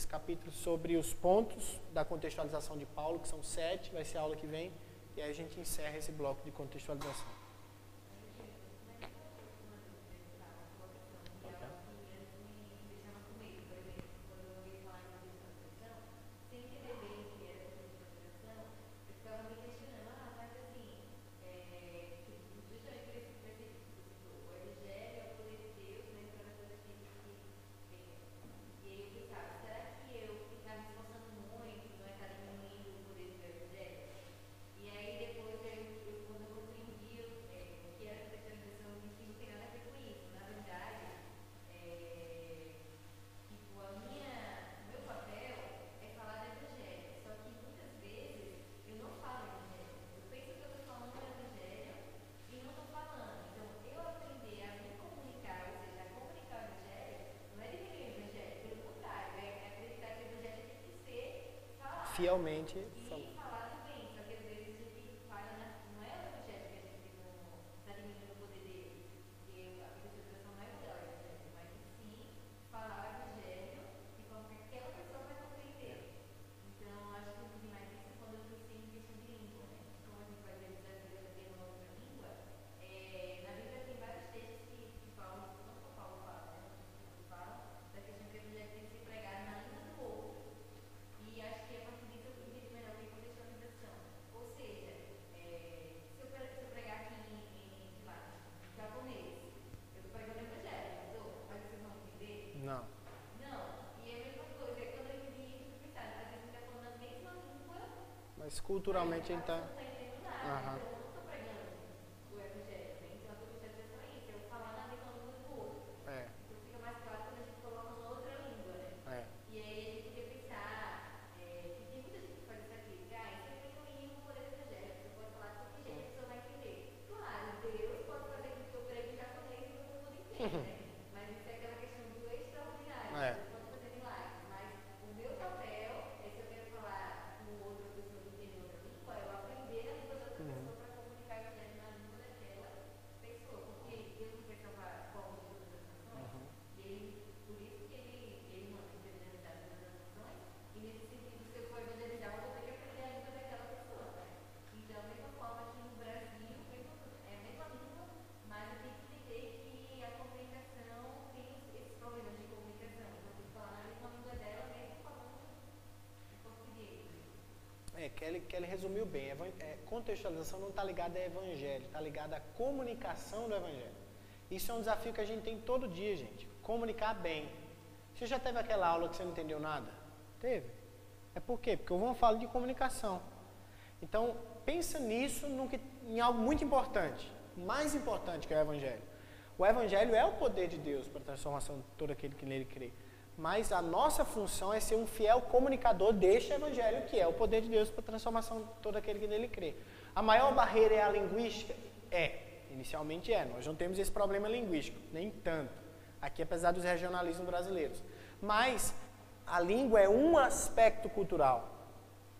capítulo, sobre os pontos da contextualização de Paulo, que são 7, vai ser a aula que vem, e aí a gente encerra esse bloco de contextualização. E aí depois, quando eu compreendi, eu fielmente. E falaram bem, só que às vezes a gente fala, não é o evangelho que a gente está diminuindo o poder dele, porque a interpretação não é mudar o evangelho, mas sim falar o evangelho de forma que aquela pessoa vai compreender. Então, acho que eu entendi mais isso quando eu disse em questão de língua, né? Como a gente vai ver desafio de uma outra língua, na Bíblia tem vários textos que falam, não só Paulo fala, né? Que falam da questão que o evangelho tem que ser pregado na língua do outro. E acho que a partir disso eu entendi melhor o que é contextualização. Ou seja, se eu pregar aqui sei lá, em japonês, eu estou pregando o evangelho, mas vocês vão entender? Não. Não. E é a mesma coisa, quando eu entendi isso, eu pensei, às vezes ele está falando a mesma língua, Mas culturalmente ele está. não está entendendo nada. Aham. Então eu não estou pregando o evangelho, né? Então a contextualização é isso, eu falar na mesma língua do outro. É, Então fica mais claro quando a gente coloca uma outra língua, né? é. E aí a gente podia pensar, que tem muita gente que faz isso aqui, isso é diminuir o poder do evangelho, você pode falar de qualquer jeito, a pessoa vai entender. Claro, Deus pode fazer com que eu pregue em japonês e todo mundo entenda, né? Mas isso é aquela questão do extraordinário, É. Deus pode fazer milagres, mas o meu papel é, se eu quero falar com outra pessoa que entende outra língua, eu aprender a língua da outra pessoa para comunicar o evangelho na língua daquela pessoa, porque Deus não quer salvar povos de todas as nações, e ele, por isso que ele manda evangelizar todas as nações, e nesse sentido, se eu for evangelizar, eu vou ter que aprender a língua daquela pessoa, né? Então, da mesma forma, aqui no Brasil, é a mesma língua, mas eu tenho que entender que a comunicação tem esses problemas de comunicação. Então, eu tenho que falar na mesma língua dela, mesmo falando em português. Kelly resumiu bem. Contextualização não está ligada a evangelho, está ligada à comunicação do evangelho. Isso é um desafio que a gente tem todo dia, gente. Comunicar bem. Você já teve aquela aula que você não entendeu nada? Teve. É por quê? Porque eu vou falar de comunicação. Então, pensa nisso em algo muito importante. Mais importante que é o evangelho. O evangelho é o poder de Deus para a transformação de todo aquele que nele crê. Mas a nossa função é ser um fiel comunicador deste evangelho, que é o poder de Deus para a transformação de todo aquele que nele crê. A maior barreira é a linguística? Inicialmente é. Nós não temos esse problema linguístico, nem tanto. Aqui, apesar dos regionalismos brasileiros. Mas a língua é um aspecto cultural.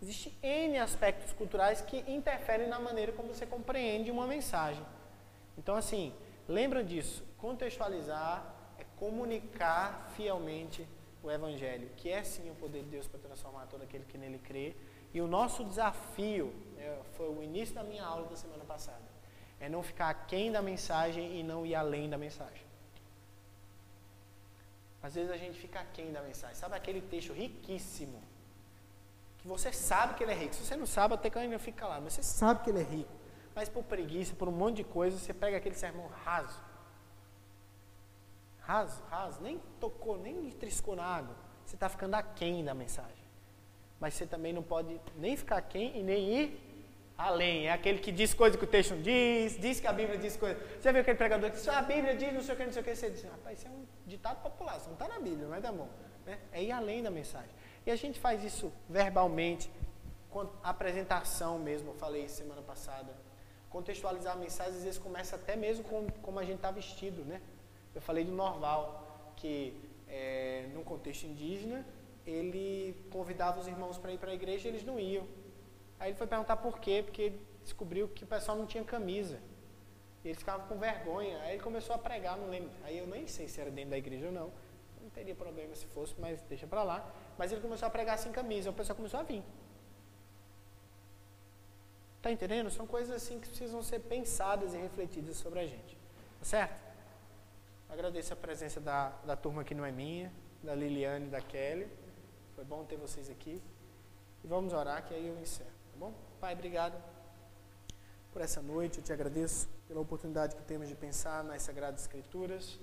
Existem N aspectos culturais que interferem na maneira como você compreende uma mensagem. Então, assim, lembra disso. Contextualizar é comunicar fielmente o Evangelho, que é sim o poder de Deus para transformar todo aquele que nele crê. E o nosso desafio, foi o início da minha aula da semana passada, é não ficar aquém da mensagem e não ir além da mensagem. Às vezes a gente fica aquém da mensagem. Sabe aquele texto riquíssimo? Que você sabe que ele é rico. Se você não sabe, até que ainda fica lá. Mas você sabe que ele é rico. Mas por preguiça, por um monte de coisa, você pega aquele sermão raso. Raso. Nem tocou, nem triscou na água. Você está ficando aquém da mensagem. Mas você também não pode nem ficar aquém e nem ir além. É aquele que diz coisa que o texto não diz que a Bíblia diz coisa. Você já viu aquele pregador que diz, a Bíblia diz não sei o que, não sei o que. Você diz, rapaz, isso é um ditado popular, isso não está na Bíblia, não é da mão. Né? É ir além da mensagem. E a gente faz isso verbalmente, com a apresentação mesmo, eu falei semana passada. Contextualizar a mensagem, às vezes começa até mesmo com como a gente está vestido, né? Eu falei do Norval, que num contexto indígena, ele convidava os irmãos para ir para a igreja e eles não iam. Aí ele foi perguntar por quê, porque ele descobriu que o pessoal não tinha camisa. E eles ficavam com vergonha. Aí ele começou a pregar, não lembro. Aí eu nem sei se era dentro da igreja ou não. Não teria problema se fosse, mas deixa para lá. Mas ele começou a pregar sem camisa, o pessoal começou a vir. Tá entendendo? São coisas assim que precisam ser pensadas e refletidas sobre a gente. Tá certo? Agradeço a presença da turma que não é minha, da Liliane e da Kelly. Foi bom ter vocês aqui. E vamos orar, que aí eu encerro. Tá bom? Pai, obrigado por essa noite. Eu te agradeço pela oportunidade que temos de pensar nas Sagradas Escrituras.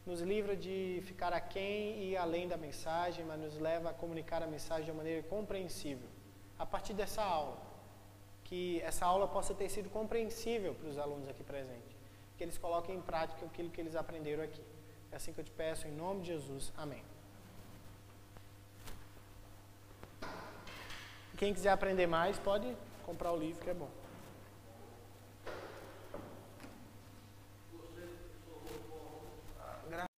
Nos livra de ficar aquém e além da mensagem, mas nos leva a comunicar a mensagem de uma maneira compreensível. A partir dessa aula, que essa aula possa ter sido compreensível para os alunos aqui presentes. Que eles coloquem em prática aquilo que eles aprenderam aqui. É assim que eu te peço, em nome de Jesus. Amém. Quem quiser aprender mais, pode comprar o livro, que é bom.